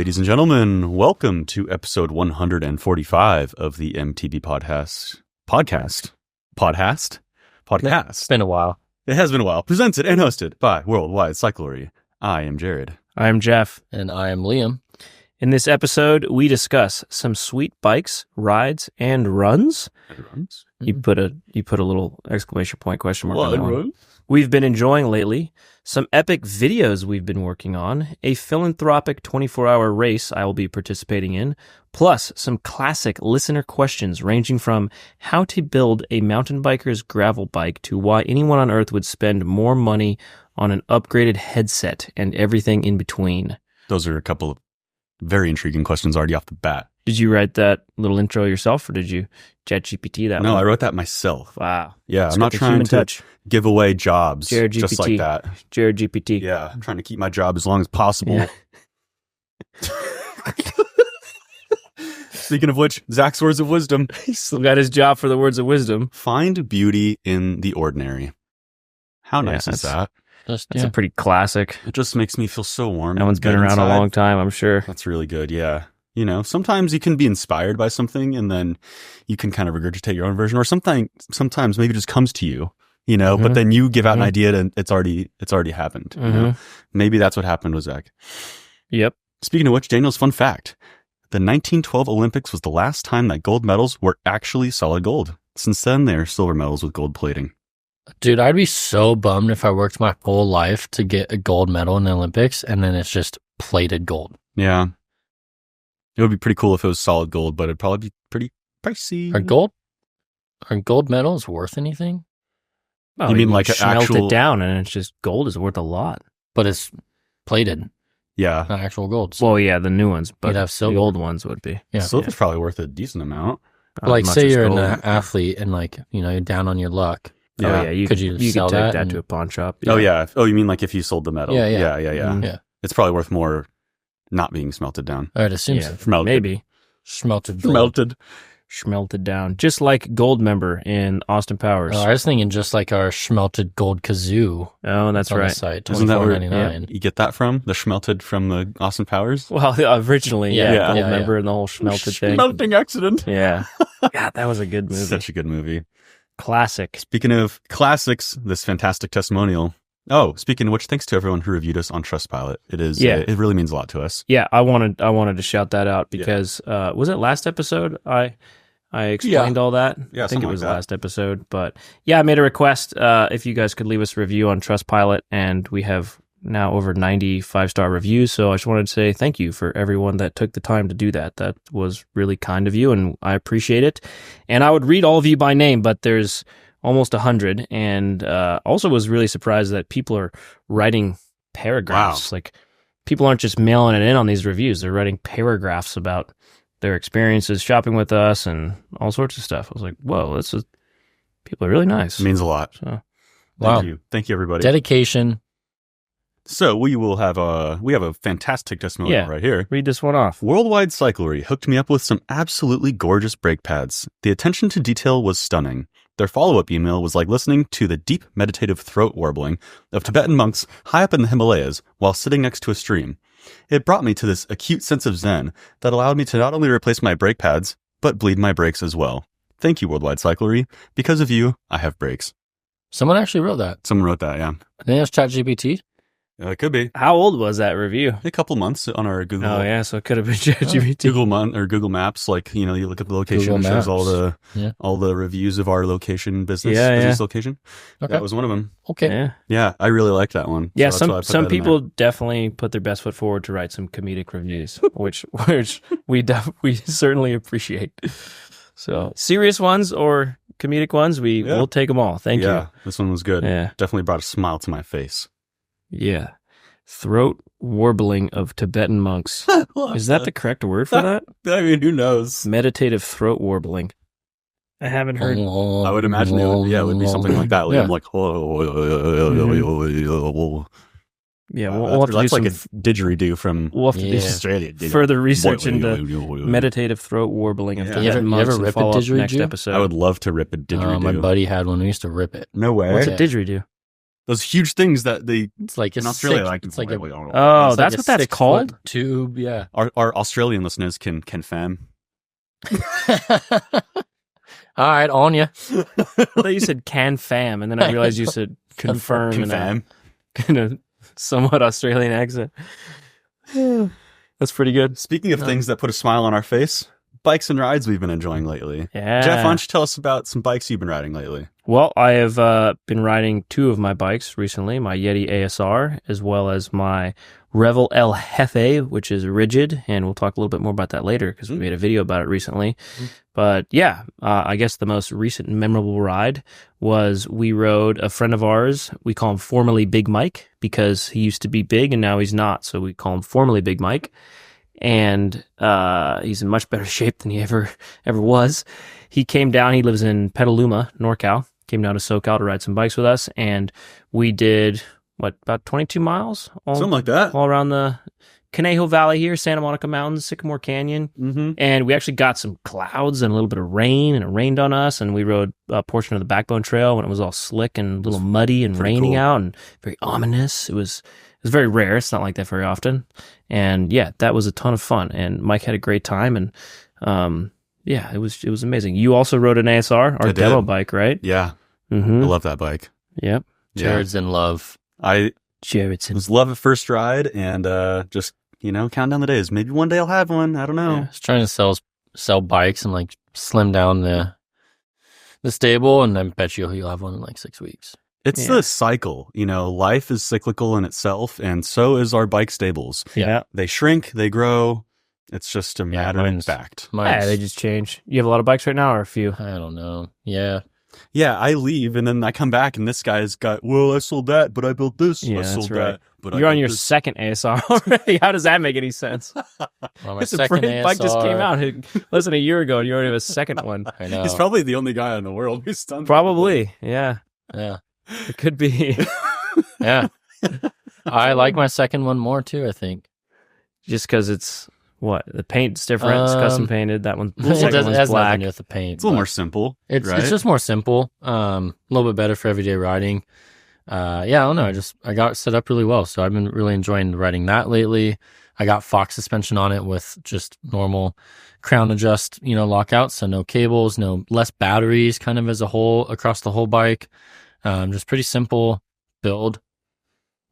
Ladies and gentlemen, welcome to episode 145 of the MTB Podcast. It's been a while. It has been a while. Presented and hosted by Worldwide Cyclery. I am Jared. I am Jeff. And I am Liam. In this episode, we discuss some sweet bikes, rides, and runs. You put a little exclamation point question mark on that one. We've been enjoying lately, some epic videos we've been working on, a philanthropic 24-hour race I will be participating in, plus some classic listener questions ranging from how to build a mountain biker's gravel bike to why anyone on earth would spend more money on an upgraded headset and everything in between. Those are a couple of very intriguing questions already off the bat. Did you write that little intro yourself, or did you ChatGPT that one? No, I wrote that myself. Wow. Yeah, I'm not trying to give away jobs just like that. Jared GPT. Yeah, I'm trying to keep my job as long as possible. Yeah. Speaking of which, Zach's words of wisdom. He's still got his job for the words of wisdom. Find beauty in the ordinary. How nice is that? That's a pretty classic. It just makes me feel so warm. That one's been around a long time, I'm sure. That's really good, yeah. You know, sometimes you can be inspired by something and then you can kind of regurgitate your own version, or sometimes maybe it just comes to you, you know, but then you give out an idea and it's already happened. You know? Maybe that's what happened with Zach. Yep. Speaking of which, Daniel's fun fact, the 1912 Olympics was the last time that gold medals were actually solid gold. Since then, they're silver medals with gold plating. Dude, I'd be so bummed if I worked my whole life to get a gold medal in the Olympics and then it's just plated gold. Yeah. It would be pretty cool if it was solid gold, but it'd probably be pretty pricey. Are gold medals worth anything? Oh, you mean like smelt it down and it's just gold is worth a lot. But it's plated. Yeah. Not actual gold. Well, yeah, the new ones, but you'd have silver. The old ones would be. Yeah. Silver's probably worth a decent amount. Like say you're an athlete and like, you know, you're down on your luck. Yeah. Oh, yeah. You could sell take that to a pawn shop. Yeah. Oh, yeah. Oh, you mean like if you sold the metal? Yeah. Yeah. It's probably worth more not being smelted down. I'd assume so. Smelted. Maybe. Smelted gold. Schmelted down. Just like Gold Member in Austin Powers. Oh, I was thinking just like our schmelted gold kazoo. Oh, that's on right. The site, Isn't that where $24.99. you get that from? The schmelted from the Austin Powers? Well, originally, Gold Member and the whole schmelted thing. Smelting accident. Yeah. God, that was a good movie. Such a good movie. Classic. Speaking of classics, this fantastic testimonial. Oh, speaking of which, thanks to everyone who reviewed us on Trustpilot. It really means a lot to us. Yeah, I wanted to shout that out because was it last episode? I explained all that. Yeah, I think it was last episode. But yeah, I made a request if you guys could leave us a review on Trustpilot, and we have now over 90 5-star reviews. So I just wanted to say thank you for everyone that took the time to do that. That was really kind of you, and I appreciate it. And I would read all of you by name, but there's almost 100, and also was really surprised that people are writing paragraphs. Wow. Like, people aren't just mailing it in on these reviews. They're writing paragraphs about their experiences shopping with us and all sorts of stuff. I was like, whoa, people are really nice. It means a lot. So, Thank you. Thank you, everybody. Dedication. So we have a fantastic testimonial right here. Read this one off. Worldwide Cyclery hooked me up with some absolutely gorgeous brake pads. The attention to detail was stunning. Their follow-up email was like listening to the deep meditative throat warbling of Tibetan monks high up in the Himalayas while sitting next to a stream. It brought me to this acute sense of zen that allowed me to not only replace my brake pads, but bleed my brakes as well. Thank you, Worldwide Cyclery. Because of you, I have brakes. Someone actually wrote that. Someone wrote that, yeah. I think that's ChatGPT. It could be. How old was that review? A couple months on our Google. Oh, yeah, so it could have been ChatGPT. Google Maps, like, you know, you look at the location, it shows all the reviews of our location, business location. Okay. That was one of them. Okay. Yeah, I really liked that one. Yeah, so some people definitely put their best foot forward to write some comedic reviews, which we certainly appreciate. So serious ones or comedic ones, we'll take them all. Thank you. Yeah, this one was good. Yeah. Definitely brought a smile to my face. Yeah. Throat warbling of Tibetan monks. Is that the correct word for that? I mean, who knows? Meditative throat warbling. I haven't heard. I would imagine it would be something like that. Like, I'm like, yeah, we'll have to that's do like a didgeridoo from Australia. Further research into meditative throat warbling of Tibetan monks. You ever rip a didgeridoo? Next episode. I would love to rip a didgeridoo. My buddy had one. We used to rip it. No way. What's a didgeridoo? those huge things that they It's like in Australia like. It's like a, Oh, it's that's like what that's called? tube. Yeah. Our Australian listeners can fam. All right, on you. I thought you said can fam, and then I realized you said confirm in a kind of somewhat Australian accent. That's pretty good. Speaking of things that put a smile on our face, bikes and rides we've been enjoying lately. Yeah. Jeff, why don't you tell us about some bikes you've been riding lately? Well, I have been riding 2 of my bikes recently, my Yeti ASR, as well as my Revel El Jefe, which is rigid, and we'll talk a little bit more about that later because we made a video about it recently. But yeah, I guess the most recent memorable ride was we rode a friend of ours. We call him formerly Big Mike because he used to be big and now he's not, so we call him formerly Big Mike. And he's in much better shape than he ever was. He came down, he lives in Petaluma, NorCal, came down to SoCal to ride some bikes with us, and we did, about 22 miles? Something like that. All around the Conejo Valley here, Santa Monica Mountains, Sycamore Canyon. Mm-hmm. And we actually got some clouds and a little bit of rain, and it rained on us, and we rode a portion of the Backbone Trail when it was all slick and a little muddy and raining out and very ominous. It was very rare. It's not like that very often. And yeah, that was a ton of fun, and Mike had a great time, and yeah, it was amazing. You also rode an ASR, our demo bike, right? Yeah. Mm-hmm. I love that bike. Yep. Jared's in love. It was love at first ride, and just count down the days. Maybe one day I'll have one. I don't know. Yeah, he's trying to sell bikes and like slim down the stable, and I bet you'll have one in like 6 weeks. It's the cycle. Life is cyclical in itself, and so is our bike stables. Yeah. They shrink, they grow. It's just a matter of fact. Yeah, they just change. You have a lot of bikes right now, or a few? I don't know. Yeah. Yeah, I leave and then I come back and this guy's got, well, I sold that, but I built this. Yeah, I sold that's right. that, but You're I on your this. second ASR already. How does that make any sense? Well, my This second ASR, bike just came out less than a year ago, and you already have a second one. I know. He's probably the only guy in the world who's done that. Probably, yeah. Yeah. It could be. Yeah. I like my second one more too, I think. Just because it's, the paint's different. It's custom painted. That one's It second has one's nothing black. to do with the paint. It's a little more simple. It's right? just more simple. A little bit better for everyday riding. Yeah, I don't know. I got set up really well, so I've been really enjoying riding that lately. I got Fox suspension on it with just normal crown adjust, lockouts, so no cables, less batteries, kind of as a whole across the whole bike. Just pretty simple build.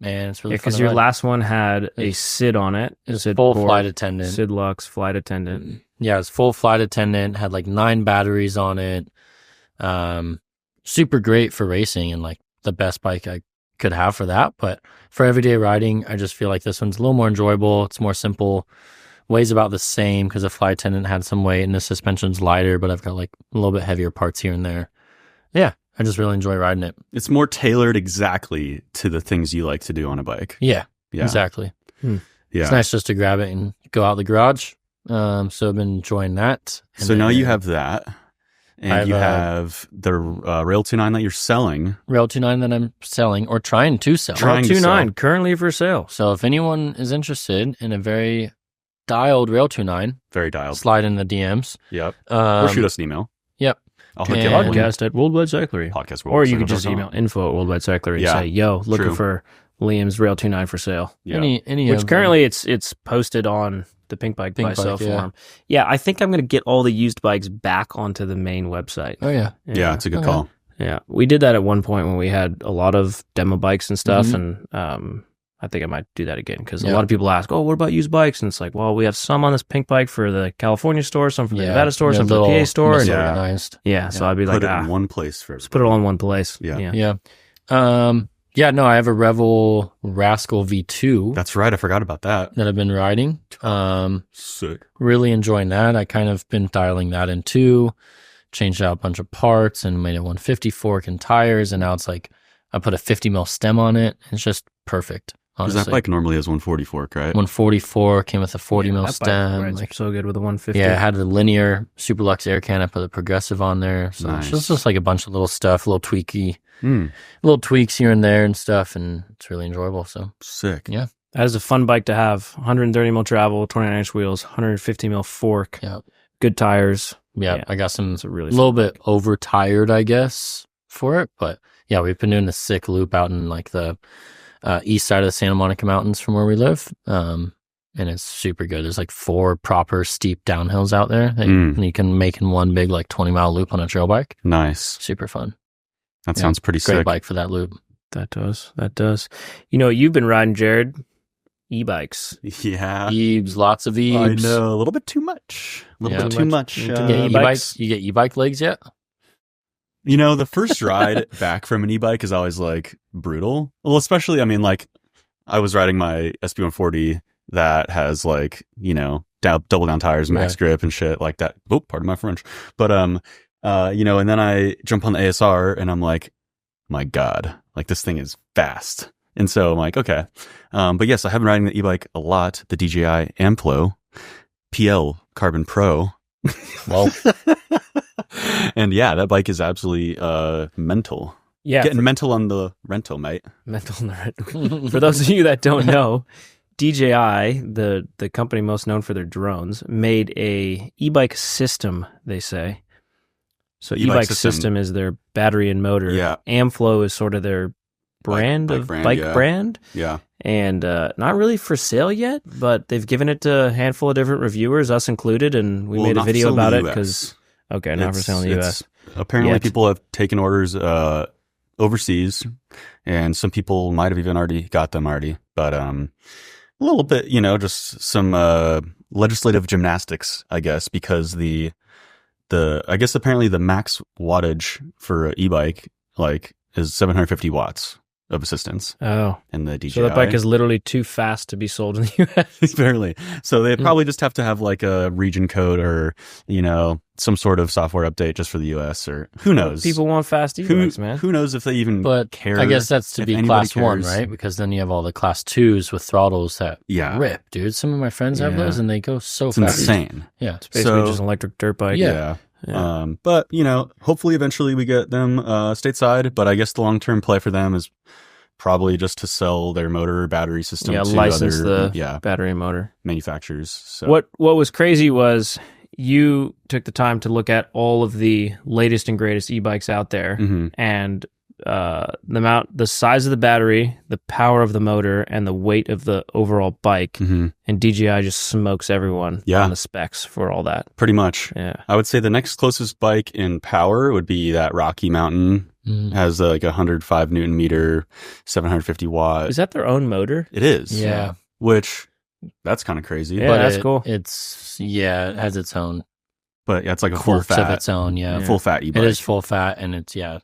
And it's really fun because to your ride. last one had a SID on it. It's SID full board, flight attendant. SID Lux flight attendant. Yeah, it's full flight attendant, had like 9 batteries on it. Super great for racing and like the best bike I could have for that. But for everyday riding, I just feel like this one's a little more enjoyable. It's more simple, weighs about the same because the flight attendant had some weight and the suspension's lighter, but I've got like a little bit heavier parts here and there. Yeah, I just really enjoy riding it. It's more tailored exactly to the things you like to do on a bike. Yeah, Yeah. exactly. Yeah. It's nice just to grab it and go out the garage. So I've been enjoying that. And So now then you have that. And you have the Rail 29 that you're selling. Rail 29 that I'm selling or trying to sell. Trying to 29 sell. currently for sale. So if anyone is interested in a very dialed Rail 29, Very dialed. slide in the DMs. Yep. Or shoot us an email. Yep. I'll hook you And- up. Podcast at Worldwide Cyclery. Podcast. Or you could just email info at Worldwide Cyclery and Yeah, say, yo, looking true. for Liam's Rail 29 for sale. Yeah. Any Which of currently it's posted on the Pink Bike Pink Buy Sell Bike, yeah. forum. Yeah, I think I'm going to get all the used bikes back onto the main website. Oh yeah. Yeah, it's a good Okay. call. Yeah, we did that at one point when we had a lot of demo bikes and stuff, Mhm. and I think I might do that again because a Yeah. lot of people ask, "Oh, what about used bikes?" And it's like, well, we have some on this Pink Bike for the California store, some for the Nevada store, they're some for the little PA store. And Yeah. misorganized. yeah, so I'd be Put like, it in one place for let's put it all in one place. Yeah. yeah. Yeah. Yeah, I have a Revel Rascal V2 That's right. I forgot about that. that I've been riding. Sick. Really enjoying that. I kind of been dialing that in too. Changed out a bunch of parts and made it 150 fork and tires, and now it's like I put a 50 mil stem on it. It's just perfect. Because Honestly, that bike normally has 140 fork, right? 144 came with a 40 mil that bike stem. rides Like, so good with a 150. yeah, it had the linear Superlux air can. I put the progressive on there. So Nice. it's just like a bunch of little stuff, little Hmm. little tweaks here and there and stuff, and it's really enjoyable. So Sick. Yeah. That is a fun bike to have. 130 mil travel, 29-inch wheels, 150 mil fork, yeah, good tires. yeah, Yeah. I got some It's a really a little bit over tired, I guess, for it, but yeah, we've been doing a sick loop out in like the east side of the Santa Monica Mountains from where we live. And it's super good. There's like 4 proper steep downhills out there that you can make in one big like 20-mile loop on a trail bike. Nice. Super fun. That sounds pretty sick. Great bike for that loop. That does. You know, you've been riding, Jared, e-bikes. Yeah. Ebs, lots of Ebs. I know, a little bit too much. A little bit too much. You get e-bike legs yet? You know, the first ride back from an e-bike is always like brutal. Well, especially, I mean, like I was riding my SB140 that has like, you know, double down tires, max grip and shit like that. Oh, pardon my French. But, you know, and then I jump on the ASR and I'm like, my God, like this thing is fast. And so I'm like, okay. But yes, I have been riding the e-bike a lot, the DJI Amplo PL Carbon Pro. Well, and yeah, that bike is absolutely mental. Yeah. Getting mental on the rental, mate. Mental on the rental. For those of you that don't know, DJI, the company most known for their drones, made a e-bike system, they say. So e-bike system is their battery and motor. Yeah. Amflow is sort of their brand bike brand. Yeah. And not really for sale yet, but they've given it to a handful of different reviewers, us included, and we made a video about it because not for sale in the US. Apparently people have taken orders overseas, and some people might have even already got them already. But a little bit, you know, just some legislative gymnastics, I guess, because I guess apparently the max wattage for an e-bike like is 750 watts of assistance. Oh. And the DJI. So that bike is literally too fast to be sold in the US. Apparently. So they probably just have to have like a region code or, you know, some sort of software update just for the US, or who knows? People want fast e-bikes, man. Who knows if they even care? I guess that's to be class 1, right? Because then you have all the class 2s with throttles that rip, dude. Some of my friends have those and they go so fast. It's insane. Yeah. It's basically just an electric dirt bike. Yeah. But, you know, hopefully eventually we get them stateside, but I guess the long-term play for them is probably just to sell their motor battery system to license other the battery and motor manufacturers. So. What was crazy was you took the time to look at all of the latest and greatest e-bikes out there, and the size of the battery, the power of the motor, and the weight of the overall bike, and DJI just smokes everyone on the specs for all that. Pretty much. Yeah. I would say the next closest bike in power would be that Rocky Mountain. Has like 105 Newton meter, 750 watt. Is that their own motor? It is. Yeah. Which, that's kind of crazy. Yeah, but that's cool. It has its own. But yeah, it's like a full fat. Of its own, Full fat e-bike. It is full fat, and it's, the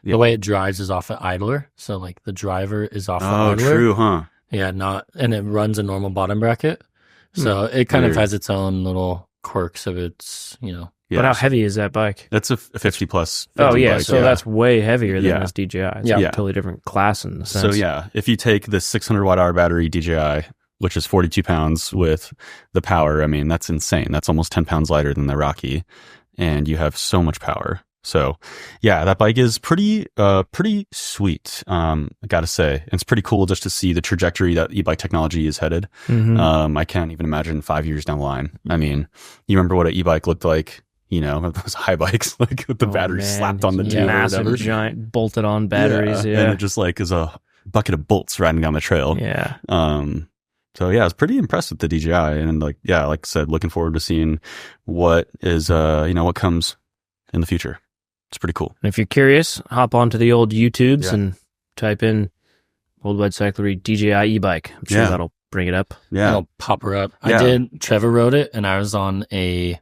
way it drives is off an idler. So like the driver is off the idler. Oh, true, huh? Yeah, and it runs a normal bottom bracket. So it kind of has its own little quirks of its, you know. But how heavy is that bike? That's a 50 plus. 50 bike, so that's way heavier than this DJI. It's a Yeah. totally different class in the sense. So if you take the 600 watt hour battery DJI, which is 42 pounds with the power, I mean, that's insane. That's almost 10 pounds lighter than the Rocky, and you have so much power. So yeah, that bike is pretty sweet. I gotta say, it's pretty cool just to see the trajectory that e-bike technology is headed. I can't even imagine 5 years down the line. I mean, you remember what an e-bike looked like, you know, those high bikes, like with the battery slapped on the tube, massive, giant bolted on batteries. Yeah. And it just like is a bucket of bolts riding down the trail. Yeah. So yeah, I was pretty impressed with the DJI, and like I said, looking forward to seeing what is what comes in the future. It's pretty cool. And if you're curious, hop onto the old YouTubes and type in Worldwide Cyclery DJI e-bike. I'm sure that'll bring it up. Yeah. It'll pop her up. Yeah. Trevor rode it, and I was on a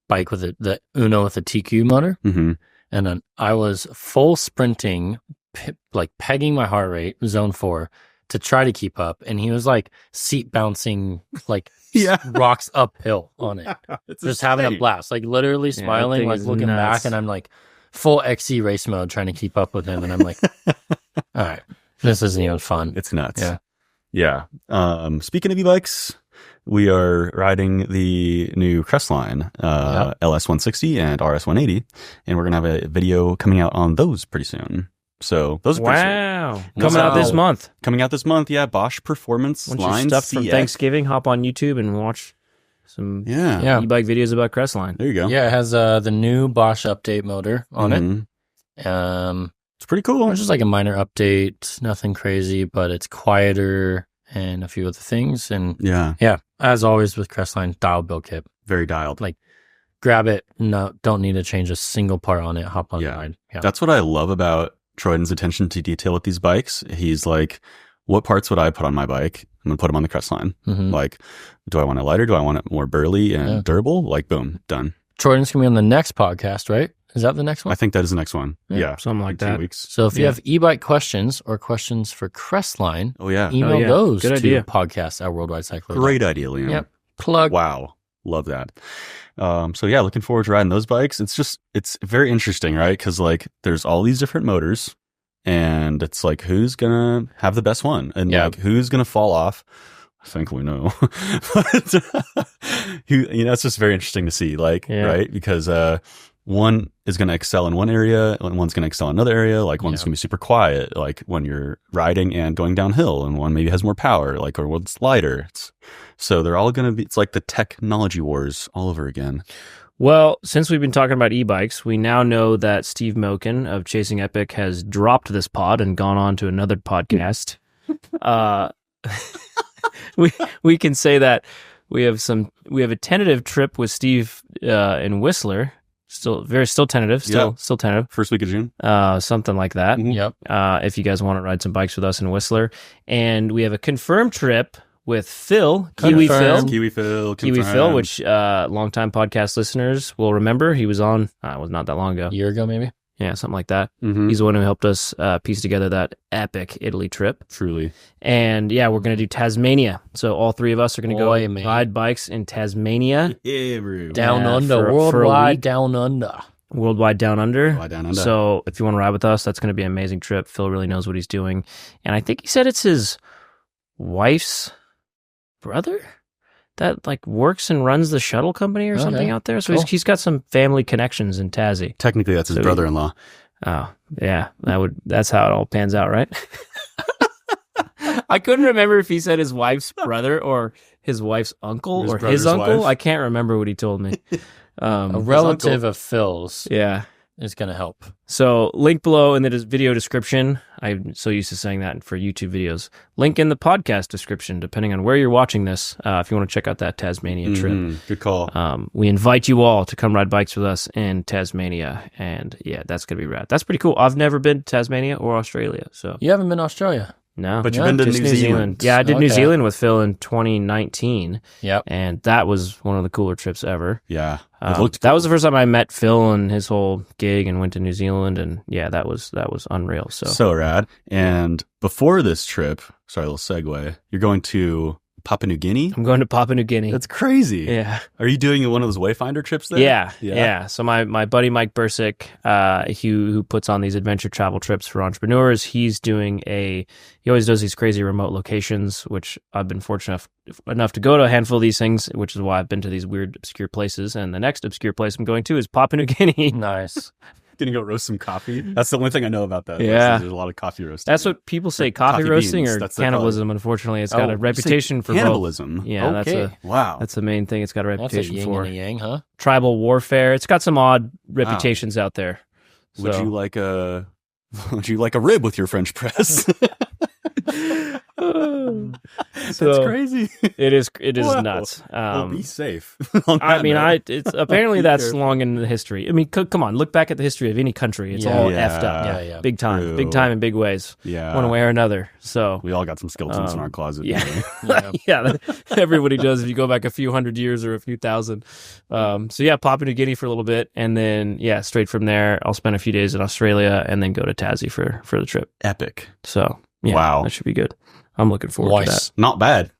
bike with the Uno with a TQ motor. And then I was full sprinting, like pegging my heart rate, zone 4, to try to keep up. And he was like seat bouncing, like rocks uphill on it. Just having a blast, like literally smiling, like looking back. And I'm like full XC race mode trying to keep up with him. And I'm like, all right, this isn't even fun. It's nuts. Yeah. Speaking of e-bikes, we are riding the new Crestline, LS160 and RS180, and we're going to have a video coming out on those pretty soon. So those are pretty soon. Coming out this month. Yeah. Bosch Performance Once Line stuff CX. from Thanksgiving, hop on YouTube and watch some e-bike videos about Crestline. There you go. Yeah, it has the new Bosch update motor on it. It's pretty cool. It's just like a minor update, nothing crazy, but it's quieter and a few other things. And yeah, as always with Crestline, dialed build kit. Very dialed. Like, grab it. No, don't need to change a single part on it. Hop on the ride. Yeah. That's what I love about Troyden's attention to detail with these bikes. He's like, what parts would I put on my bike? I'm going to put them on the Crestline. Mm-hmm. Like, do I want it lighter? Do I want it more burly and durable? Like, boom, done. Troyden's going to be on the next podcast, right? Is that the next one? I think that is the next one. Yeah. Something like that. 2 weeks. So if you have e-bike questions or questions for Crestline, email those Good to idea. podcast@worldwidecycler.com. Great idea, Liam. Yep. Plug. Wow. Love that. So yeah, looking forward to riding those bikes. It's very interesting, right? Because like there's all these different motors and it's like, who's going to have the best one? And like, who's going to fall off? I think we know. But, it's just very interesting to see, like, right? Because, one is going to excel in one area and one's going to excel in another area. Like one's going to be super quiet, like when you're riding and going downhill, and one maybe has more power, like, or one's lighter. So they're all going to be, it's like the technology wars all over again. Well, since we've been talking about e-bikes, we now know that Steve Moken of Chasing Epic has dropped this pod and gone on to another podcast. We can say that we have a tentative trip with Steve in Whistler. Still tentative. Still tentative. First week of June. Something like that. Mm-hmm. Yep. If you guys want to ride some bikes with us in Whistler. And we have a confirmed trip with Phil, Kiwi Phil, which longtime podcast listeners will remember. He was on, it was not that long ago. A year ago, maybe? Yeah, something like that. Mm-hmm. He's the one who helped us piece together that epic Italy trip. Truly. And yeah, we're going to do Tasmania. So all three of us are going to go ride bikes in Tasmania. Yeah, bro. Down under. Worldwide down under. Worldwide down under. Worldwide down under. So if you want to ride with us, that's going to be an amazing trip. Phil really knows what he's doing. And I think he said it's his wife's brother that like works and runs the shuttle company or something out there. So he's got some family connections in Tassie. Technically, that's his brother-in-law. Oh, yeah. That's how it all pans out, right? I couldn't remember if he said his wife's brother or his wife's uncle or his uncle. Wife. I can't remember what he told me. A relative of Phil's. Yeah. Is going to help. So link below in the video description. I'm so used to saying that for YouTube videos. Link in the podcast description, depending on where you're watching this, if you want to check out that Tasmania trip. Good call. We invite you all to come ride bikes with us in Tasmania. And yeah, that's going to be rad. That's pretty cool. I've never been to Tasmania or Australia. So you haven't been to Australia? No. But you've been to New Zealand. Yeah, I did New Zealand with Phil in 2019. Yep. And that was one of the cooler trips ever. Yeah. That was the first time I met Phil and his whole gig and went to New Zealand. And yeah, that was unreal. So rad. And before this trip, sorry, a little segue, you're going to Papua New Guinea? I'm going to Papua New Guinea. That's crazy. Yeah. Are you doing one of those Wayfinder trips there? Yeah. So my buddy Mike Bursick, who puts on these adventure travel trips for entrepreneurs, he always does these crazy remote locations, which I've been fortunate enough to go to a handful of these things, which is why I've been to these weird, obscure places. And the next obscure place I'm going to is Papua New Guinea. Nice. Gonna go roast some coffee. That's the only thing I know about that. Yeah, there's a lot of coffee roasting. That's what people say. Coffee roasting beans. or cannibalism. Unfortunately, it's got a reputation for cannibalism. Both. Yeah, okay. That's the main thing. It's got a reputation that's a yin for and a yang, huh? Tribal warfare. It's got some odd reputations out there. So. Would you like a rib with your French press? That's crazy. It is nuts. Be safe. It's apparently that's long in the history. I mean, come on, look back at the history of any country. It's all effed up. Yeah. Big time. True. Big time in big ways. Yeah. One way or another. So we all got some skeletons in our closet. Yeah. Yeah. Everybody does if you go back a few hundred years or a few thousand. So yeah, Papua New Guinea for a little bit, and then straight from there, I'll spend a few days in Australia and then go to Tassie for the trip. Epic. So yeah, wow, that should be good. I'm looking forward to that. Not bad.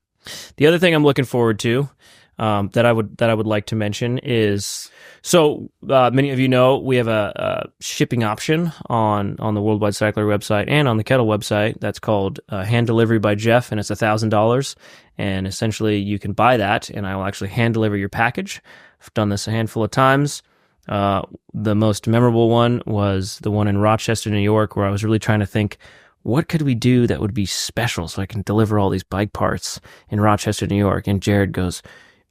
The other thing I'm looking forward to that I would like to mention is, so many of you know we have a shipping option on the Worldwide Cycler website and on the Kettle website that's called Hand Delivery by Jeff, and it's $1,000. And essentially you can buy that and I will actually hand deliver your package. I've done this a handful of times. The most memorable one was the one in Rochester, New York, where I was really trying to think, what could we do that would be special so I can deliver all these bike parts in Rochester, New York? And Jared goes,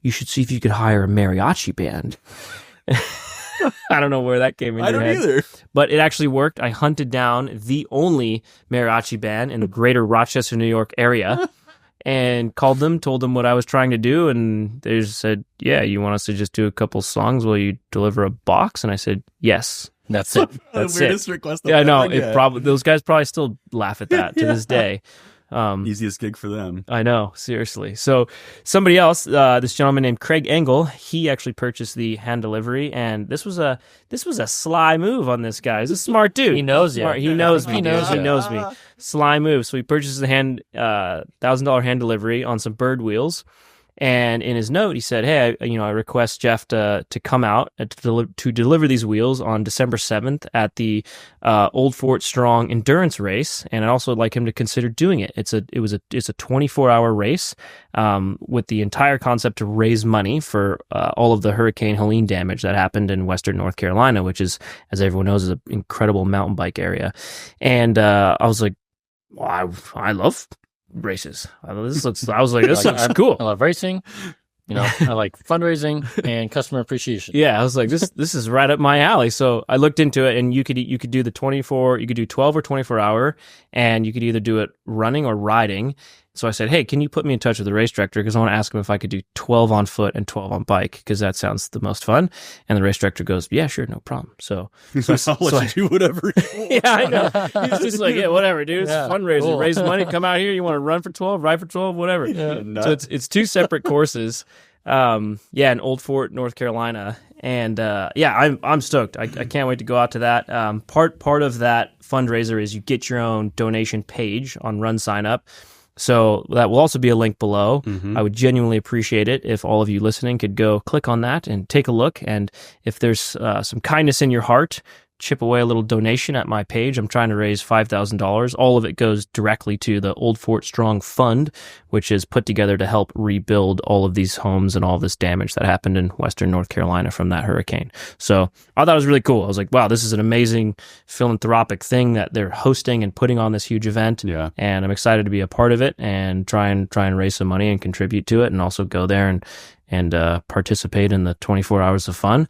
you should see if you could hire a mariachi band. I don't know where that came in your head. either. But it actually worked. I hunted down the only mariachi band in the greater Rochester, New York area and called them, told them what I was trying to do. And they just said, yeah, you want us to just do a couple songs while you deliver a box? And I said, yes. That's it. That's the weirdest request. Yeah, I know. Those guys probably still laugh at that to this day. Easiest gig for them. I know, seriously. So somebody else, this gentleman named Craig Engel, he actually purchased the hand delivery, and this was a sly move on this guy. He's a smart dude. He knows you. He knows me. He knows me. Sly move. So he purchases the $1,000 hand delivery on some bird wheels. And in his note, he said, "Hey, I request Jeff to come out to deliver these wheels on December 7th at the Old Fort Strong endurance race, and I'd also like him to consider doing it. It's a 24-hour race with the entire concept to raise money for all of the Hurricane Helene damage that happened in Western North Carolina, which is, as everyone knows, is an incredible mountain bike area." And I was like, "Well, I love races. I was like, this looks cool. I love racing. I like fundraising and customer appreciation. Yeah, I was like, this is right up my alley. So I looked into it, and you could do the 24, you could do 12 or 24 hour, and you could either do it running or riding. So I said, hey, can you put me in touch with the race director? Because I want to ask him if I could do 12 on foot and 12 on bike, because that sounds the most fun. And the race director goes, yeah, sure, no problem. So I'll let you do whatever. Yeah, I know. He's just like, yeah, whatever, dude. It's a fundraiser. Cool. Raise money, come out here. You want to run for 12, ride for 12, whatever. Yeah, so it's two separate courses. In Old Fort, North Carolina. And I'm stoked. I can't wait to go out to that. Part of that fundraiser is you get your own donation page on Run Sign Up. So that will also be a link below. Mm-hmm. I would genuinely appreciate it if all of you listening could go click on that and take a look. And if there's some kindness in your heart, chip away a little donation at my page. I'm trying to raise $5,000. All of it goes directly to the Old Fort Strong Fund, which is put together to help rebuild all of these homes and all this damage that happened in Western North Carolina from that hurricane. So I thought it was really cool. I was like, wow, this is an amazing philanthropic thing that they're hosting and putting on this huge event. Yeah. And I'm excited to be a part of it and try and raise some money and contribute to it, and also go there and participate in the 24 hours of fun.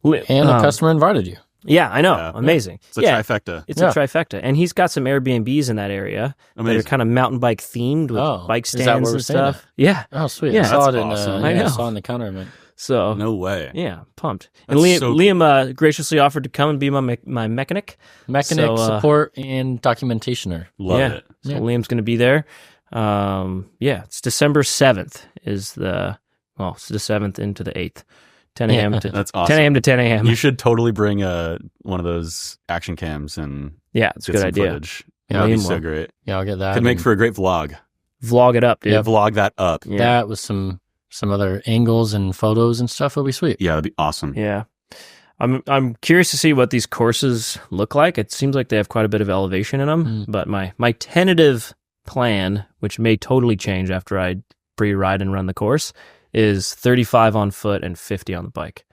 And a customer invited you. Yeah, I know. Yeah. Amazing. It's a trifecta. It's a trifecta. And he's got some Airbnbs in that area. Amazing. That are kind of mountain bike themed with bike stands and stuff. Yeah. Oh, sweet. Yeah. I saw it awesome. I saw it in the counter. Man. So no way. Yeah, pumped. And Liam graciously offered to come and be my mechanic. Support and documentationer. Love it. So Liam's going to be there. It's December 7th it's the 7th into the 8th. 10 a.m. to That's awesome. 10 a.m. to 10 a.m. You should totally bring one of those action cams and it's a good idea. Footage. Yeah, that'd be so great. Yeah, I'll get that. Could make for a great vlog. Vlog it up, dude. Yeah, vlog that up. Yeah. That with some other angles and photos and stuff would be sweet. Yeah, that'd be awesome. Yeah. I'm curious to see what these courses look like. It seems like they have quite a bit of elevation in them, but my tentative plan, which may totally change after I pre-ride and run the course, is 35 on foot and 50 on the bike.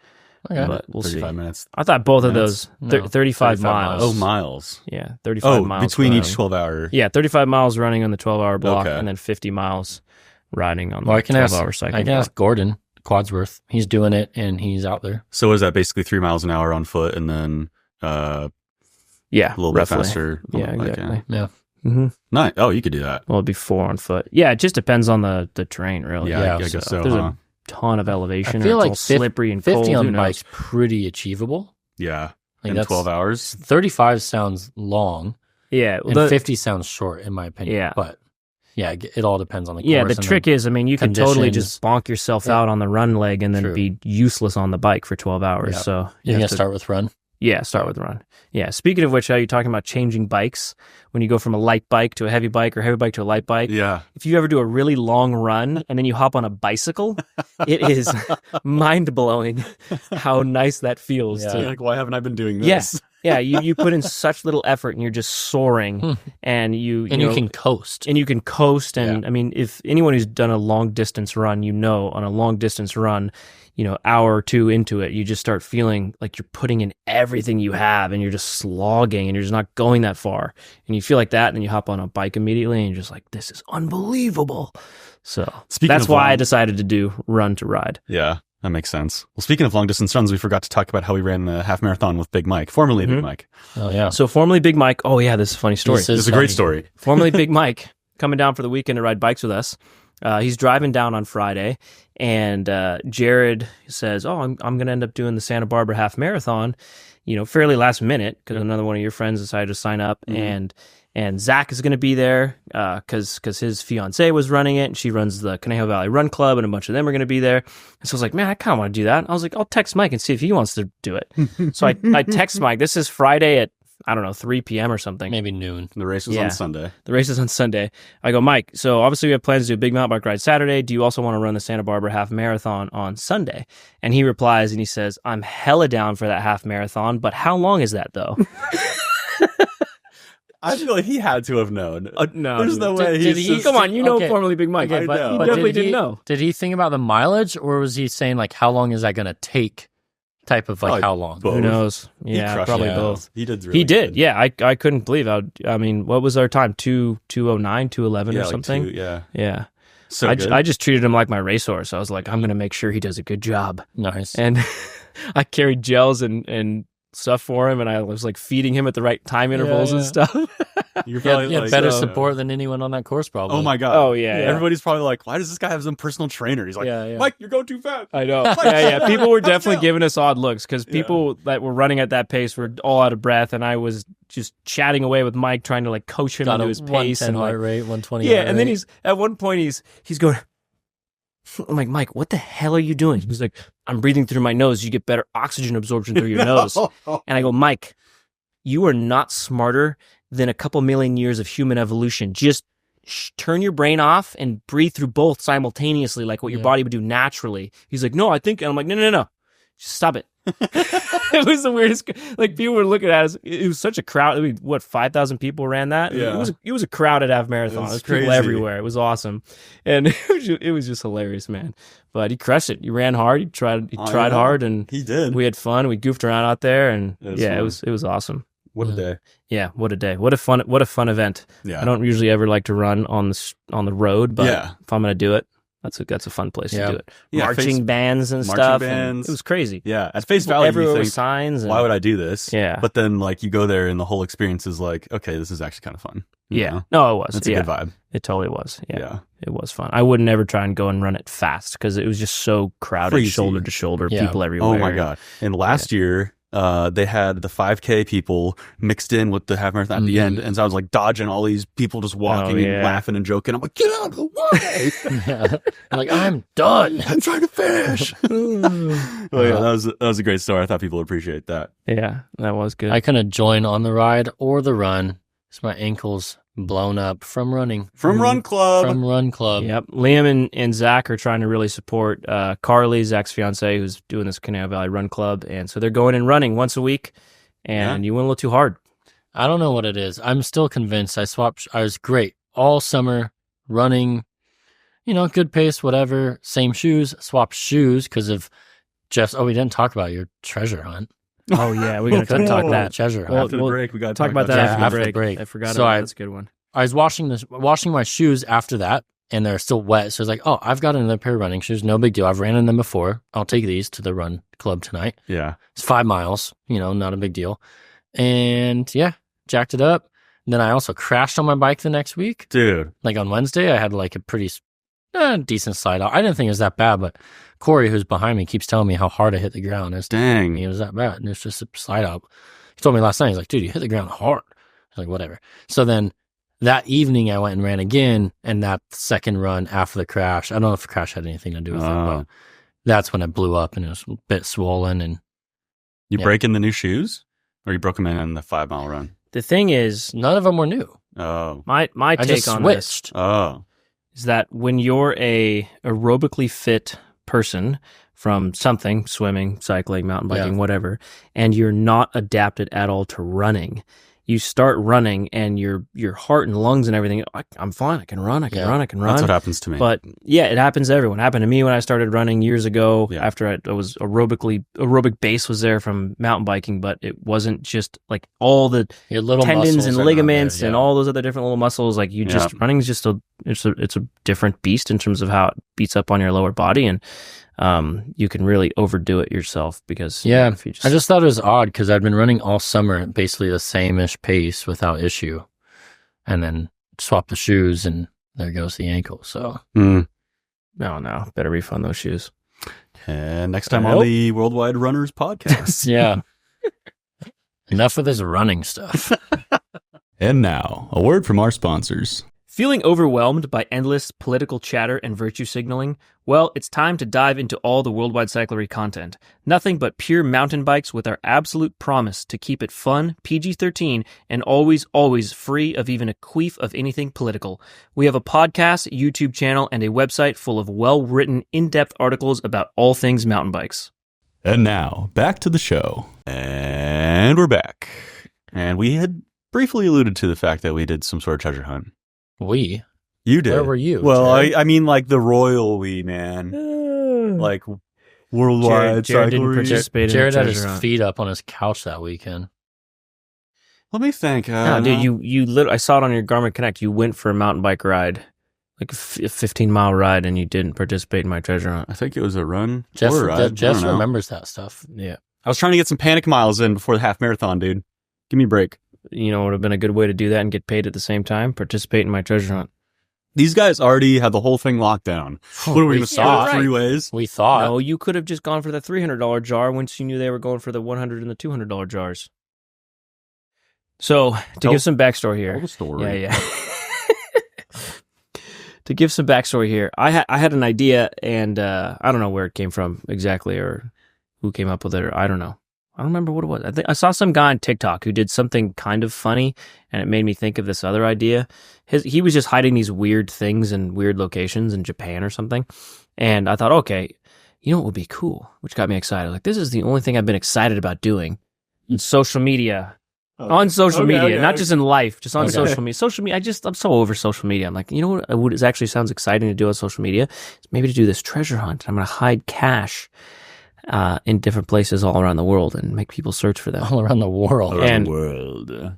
Okay. But we'll 35 see. minutes. I thought both of those, 35 miles. Oh, miles. Yeah, 35 miles. Between each 12-hour. Yeah, 35 miles running on the 12-hour block, and then 50 miles riding on the 12-hour cycle. I can ask Gordon Quadsworth. He's doing it, and he's out there. So is that basically 3 miles an hour on foot, and then a little bit faster? Yeah, exactly. Yeah. Mm-hmm. Nice. Oh, you could do that. Well, it'd be 4 on foot. Yeah, it just depends on the terrain, really. Yeah, I guess so. There's a ton of elevation. I feel like all slippery and 50 cold. on the bike's pretty achievable. Yeah, like in 12 hours. 35 sounds long. Yeah, and 50 sounds short, in my opinion. Yeah, but it all depends on the course. Yeah, the trick is, you can totally just bonk yourself out on the run leg and then be useless on the bike for 12 hours. Yeah. So you're gonna start with run. Yeah, start with run. Yeah. Speaking of which, how you're talking about changing bikes when you go from a light bike to a heavy bike or heavy bike to a light bike. Yeah. If you ever do a really long run and then you hop on a bicycle, it is mind blowing how nice that feels. Yeah. Like, why haven't I been doing this? Yeah. You put in such little effort and you're just soaring and you can coast. And you can coast. And if anyone who's done a long distance run, on a long distance run, hour or two into it, you just start feeling like you're putting in everything you have and you're just slogging and you're just not going that far. And you feel like that, and then you hop on a bike immediately and you're just like, this is unbelievable. So that's why I decided to do run to ride. Yeah. That makes sense. Well, speaking of long distance runs, we forgot to talk about how we ran the half marathon with Big Mike, formerly Big Mike. Oh, yeah. So formerly Big Mike. Oh, yeah, this is a funny story. This It's a great story. Formerly Big Mike coming down for the weekend to ride bikes with us. He's driving down on Friday, and Jared says, "Oh, I'm going to end up doing the Santa Barbara half marathon, fairly last minute because another one of your friends decided to sign up, and Zach is going to be there because his fiance was running it, and she runs the Conejo Valley Run Club, and a bunch of them are going to be there." And so I was like, "Man, I kind of want to do that." I was like, "I'll text Mike and see if he wants to do it." So I text Mike. This is Friday at 3 p.m. or something. Maybe noon. The race was on Sunday. The race is on Sunday. I go, "Mike, so obviously we have plans to do a big mountain bike ride Saturday. Do you also want to run the Santa Barbara half marathon on Sunday?" And he replies and he says, "I'm hella down for that half marathon, but how long is that though?" I feel like he had to have known. No. There's no way. Come on, formerly Big Mike. Okay, But know. he But definitely didn't know. Did he think about the mileage, or was he saying like how long is that going to take? Type of Probably how long? both. Who knows? He Yeah, crushed probably it. both. He did really He did. good. Yeah, I couldn't believe how. I mean, what was our time? 2:09, 2:11 or like something? yeah. So I just treated him like my racehorse. I was like, I'm going to make sure he does a good job. Nice. And I carried gels and stuff for him, and I was like feeding him at the right time intervals and stuff. You're Yeah, probably like, better support than anyone on that course, probably. Oh my god. Oh, yeah. Everybody's probably like, why does this guy have some personal trainer? He's like, Yeah. Mike, you're going too fast. I know. Yeah. People were definitely down. giving us odd looks because people that were running at that pace were all out of breath, and I was just chatting away with Mike, trying to like coach him Got into a his pace 110 and heart like, rate, 120. yeah. heart And then rate. at one point he's going. I'm like, "Mike, what the hell are you doing?" He's like, "I'm breathing through my nose. You get better oxygen absorption through your nose." And I go, "Mike, you are not smarter than a couple million years of human evolution. Just turn your brain off and breathe through both simultaneously, like what your body would do naturally." He's like, "No, I think," and I'm like, no. Just stop it. It was the weirdest. Like, people were looking at us. It was such a crowd. I mean, what, 5,000 people ran that? Yeah. It was a crowded half marathon. It was There was crazy. people everywhere. It was awesome. And it was just hilarious, man. But he crushed it. He ran hard. He tried hard, and he did. we had fun. We goofed around out there, and It was fun. it was awesome. What a day. Yeah, what a day. What a fun event. Yeah. I don't usually ever like to run on the road, but Yeah. if I'm going to do it, that's a fun place to do it. Yeah, Marching bands and marching stuff. bands. It was crazy. Yeah. At face value, Everywhere you was think, signs. And, why would I do this? Yeah. But then, like, you go there and the whole experience is like, okay, this is actually kind of fun. You Yeah. know? No, it was. It's a good vibe. It totally was. Yeah. Yeah. It was fun. I would never try and go and run it fast because it was just so crowded, Crazy. shoulder to shoulder, Yeah. people everywhere. Oh my god! And last year, they had the 5K people mixed in with the half marathon at the end, and so I was like dodging all these people just walking and laughing and joking. I'm like, get out of the way! Yeah. I'm like, I'm done. I'm trying to finish. Well, yeah, that was a great story. I thought people would appreciate that. Yeah, that was good. I couldn't join on the ride or the run. It's my ankles blown up from running. From Run Club. From Run Club. Yep. Liam and Zach are trying to really support Carly, Zach's fiance, who's doing this Conejo Valley Run Club. And so they're going and running once a week, and you went a little too hard. I don't know what it is. I'm still convinced. I was great all summer running, good pace, whatever. Same shoes, swapped shoes because of Jeff's. Oh, we didn't talk about your treasure hunt. Oh, yeah. We're going to talk that. Treasure hunt. Well, After the break, we got to talk about that after the break. I forgot So about that. That's a good one. I was washing my shoes after that, and they're still wet. So I was like, oh, I've got another pair of running shoes. No big deal. I've ran in them before. I'll take these to the run club tonight. Yeah. It's 5 miles, not a big deal. And yeah, jacked it up. And then I also crashed on my bike the next week. Dude. Like on Wednesday, I had like a pretty decent slide out. I didn't think it was that bad, but Corey, who's behind me, keeps telling me how hard I hit the ground. Dang. It was that bad. And it's just a slide out. He told me last night, he's like, dude, you hit the ground hard. I was like, whatever. So then that evening I went and ran again, and that second run after the crash, I don't know if the crash had anything to do with it, but that's when it blew up and it was a bit swollen. And You break in the new shoes? Or you broke them in the 5 mile run? The thing is, none of them were new. Oh. my I take just on this switched. Oh. is that when you're a aerobically fit person from something, swimming, cycling, mountain biking, whatever, and you're not adapted at all to running, you start running and your heart and lungs and everything, I'm fine, I can run. That's what happens to me. But yeah, it happens to everyone. It happened to me when I started running years ago after I was aerobic base was there from mountain biking, but it wasn't just like all the Your little tendons muscles and are not ligaments there, and all those other different little muscles. Like running's just it's a different beast in terms of how it beats up on your lower body. And you can really overdo it yourself because Yeah, if you I just thought it was odd because I'd been running all summer at basically the same-ish pace without issue, and then swap the shoes and there goes the ankle. So no, better refund those shoes. And next time on the Worldwide Runners podcast. Yeah. Enough of this running stuff. And now, a word from our sponsors. Feeling overwhelmed by endless political chatter and virtue signaling? Well, it's time to dive into all the Worldwide Cyclery content. Nothing but pure mountain bikes with our absolute promise to keep it fun, PG-13, and always, always free of even a queef of anything political. We have a podcast, YouTube channel, and a website full of well-written, in-depth articles about all things mountain bikes. And now, back to the show. And we're back. And we had briefly alluded to the fact that we did some sort of treasure hunt. You did. Where were you? Well, I mean, like the royal man. Like Worldwide Jared didn't Cyclery. participate. Jared in had the his treasure hunt. feet up on his couch that weekend. Let me think. No, dude, you I saw it on your Garmin Connect. You went for a mountain bike ride, like a 15-mile ride, and you didn't participate in my treasure hunt. I think it was a run. Jeff or a ride. I don't know. remembers that stuff. Yeah. I was trying to get some panic miles in before the half marathon, dude. Give me a break. You know, it would have been a good way to do that and get paid at the same time. Participate in my treasure hunt. These guys already had the whole thing locked down. What are we going to start right. 3 ways? We thought. No, you could have just gone for the $300 jar once you knew they were going for the $100 and the $200 jars. So, to give some backstory here. Tell the story. Yeah. To give some backstory here, I had an idea, and I don't know where it came from exactly or who came up with it, or I don't know. I don't remember what it was. I think I saw some guy on TikTok who did something kind of funny, and it made me think of this other idea. He was just hiding these weird things in weird locations in Japan or something, and I thought, okay, you know what would be cool? Which got me excited. Like, this is the only thing I've been excited about doing in social media. On social media, not just in life, just on social media. Social media, I'm so over social media. I'm like, you know what actually sounds exciting to do on social media? It's maybe to do this treasure hunt. I'm going to hide cash in different places all around the world and make people search for them. All around the world.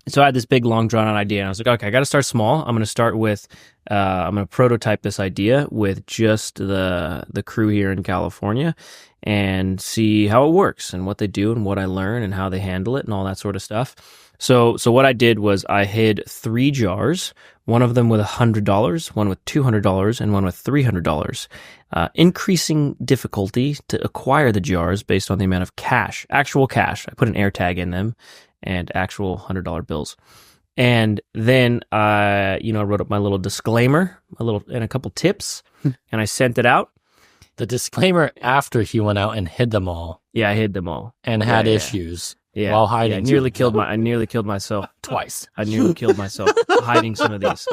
So I had this big, long, drawn-out idea, and I was like, okay, I got to start small. I'm going to start with, I'm going to prototype this idea with just the crew here in California and see how it works and what they do and what I learn and how they handle it and all that sort of stuff. So what I did was I hid 3 jars, one of them with $100, one with $200, and one with $300, increasing difficulty to acquire the jars based on the amount of cash, actual cash. I put an air tag in them and actual $100 bills. And then I wrote up my little disclaimer, and a couple tips, and I sent it out. The disclaimer after he went out and hid them all. Yeah, I hid them all. And had issues. Yeah, while hiding. I nearly killed myself twice. I nearly killed myself hiding some of these.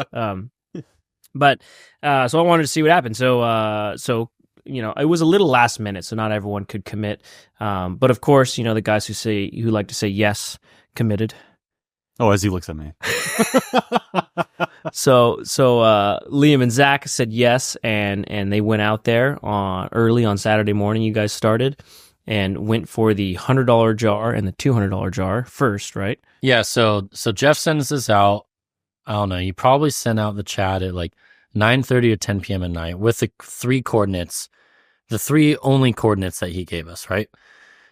But so I wanted to see what happened. So it was a little last minute, so not everyone could commit. But of course, the guys who like to say yes committed. Oh, as he looks at me. So Liam and Zach said yes, and they went out there early on Saturday morning. You guys started. And went for the $100 jar and the $200 jar first, right? Yeah, so Jeff sends this out. I don't know. You probably sent out the chat at like 9:30 or 10 p.m. at night with the 3 coordinates, the 3 only coordinates that he gave us, right?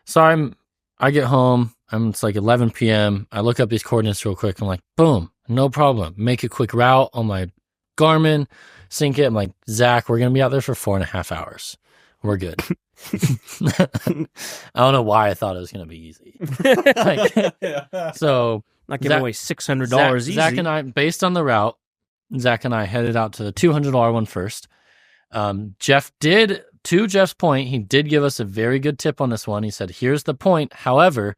So I get home. It's like 11 p.m. I look up these coordinates real quick. I'm like, boom, no problem. Make a quick route on my Garmin, sync it. I'm like, Zach, we're gonna be out there for 4.5 hours. We're good. I don't know why I thought it was going to be easy. So, not giving away $600 easy. Zach and I, based on the route, Zach and I headed out to the $200 one first. Jeff did, to Jeff's point, he did give us a very good tip on this one. He said, here's the point. However,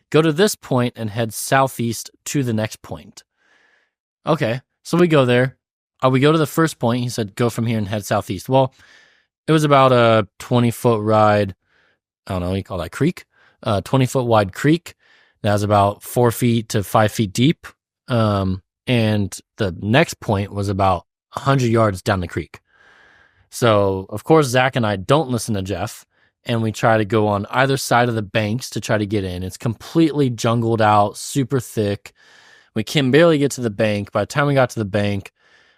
go to this point and head southeast to the next point. Okay, so we go there. We go to the first point. He said, go from here and head southeast. Well, it was about a 20-foot ride. I don't know, you call that creek? 20-foot wide creek that was about 4 feet to 5 feet deep. And the next point was about 100 yards down the creek. So, of course, Zach and I don't listen to Jeff, and we try to go on either side of the banks to try to get in. It's completely jungled out, super thick. We can barely get to the bank. By the time we got to the bank,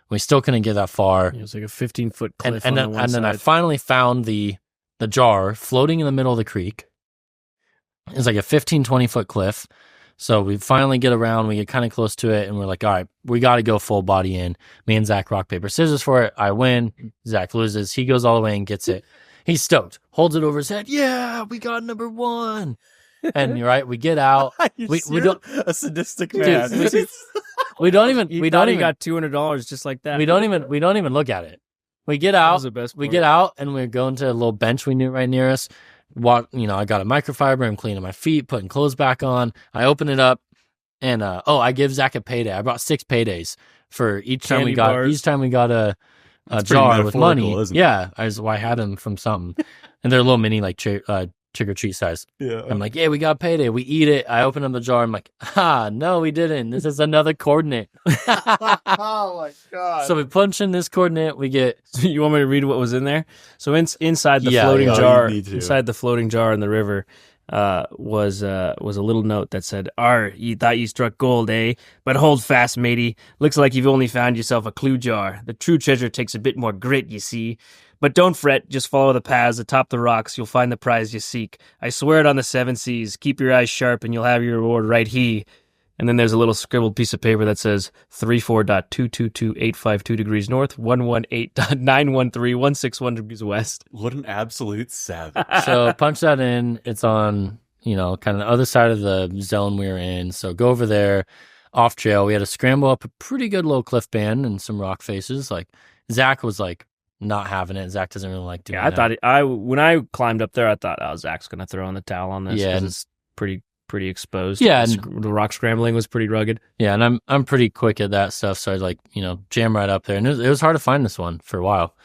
we still couldn't get that far. It was like a 15-foot cliff and on the one then I side. finally found the the jar floating in the middle of the creek. It's like a 15, 20-foot cliff. So we finally get around, we get kind of close to it, and we're like, all right, we got to go full body in. Me and Zach rock, paper, scissors for it. I win. Zach loses. He goes all the way and gets it. He's stoked. Holds it over his head. Yeah, we got number 1. And you're right, we get out. we don't a sadistic man. Dude, we don't even got $200 just like that. We don't even look at it. We get out. We get out and we're going to a little bench we knew right near us. I got a microfiber. I'm cleaning my feet, putting clothes back on. I open it up, and I give Zach a payday. I brought 6 paydays for each time we got a jar with money. Yeah, I had them from something, and they're a little mini like trick or treat size. Yeah, I'm like, yeah, we got payday. We eat it. I open up the jar. I'm like, no, we didn't. This is another coordinate. Oh my god! So we punch in this coordinate. We get. You want me to read what was in there? So inside the floating jar, inside the floating jar in the river, was a little note that said, you thought you struck gold, eh? But hold fast, matey. Looks like you've only found yourself a clue jar. The true treasure takes a bit more grit, you see. But don't fret, just follow the paths atop the rocks. You'll find the prize you seek. I swear it on the 7 seas. Keep your eyes sharp and you'll have your reward right here. And then there's a little scribbled piece of paper that says 34.222852 degrees north, 118.913.161 degrees west. What an absolute savage. So punch that in. It's on, kind of the other side of the zone we were in. So go over there, off trail. We had to scramble up a pretty good low cliff band and some rock faces. Like Zach was like not having it. Zach doesn't really like doing that. I thought when I climbed up there, I thought, Zach's going to throw in the towel on this because it's pretty exposed. Yeah, the rock scrambling was pretty rugged. Yeah, and I'm pretty quick at that stuff, so I jam right up there, and it was hard to find this one for a while.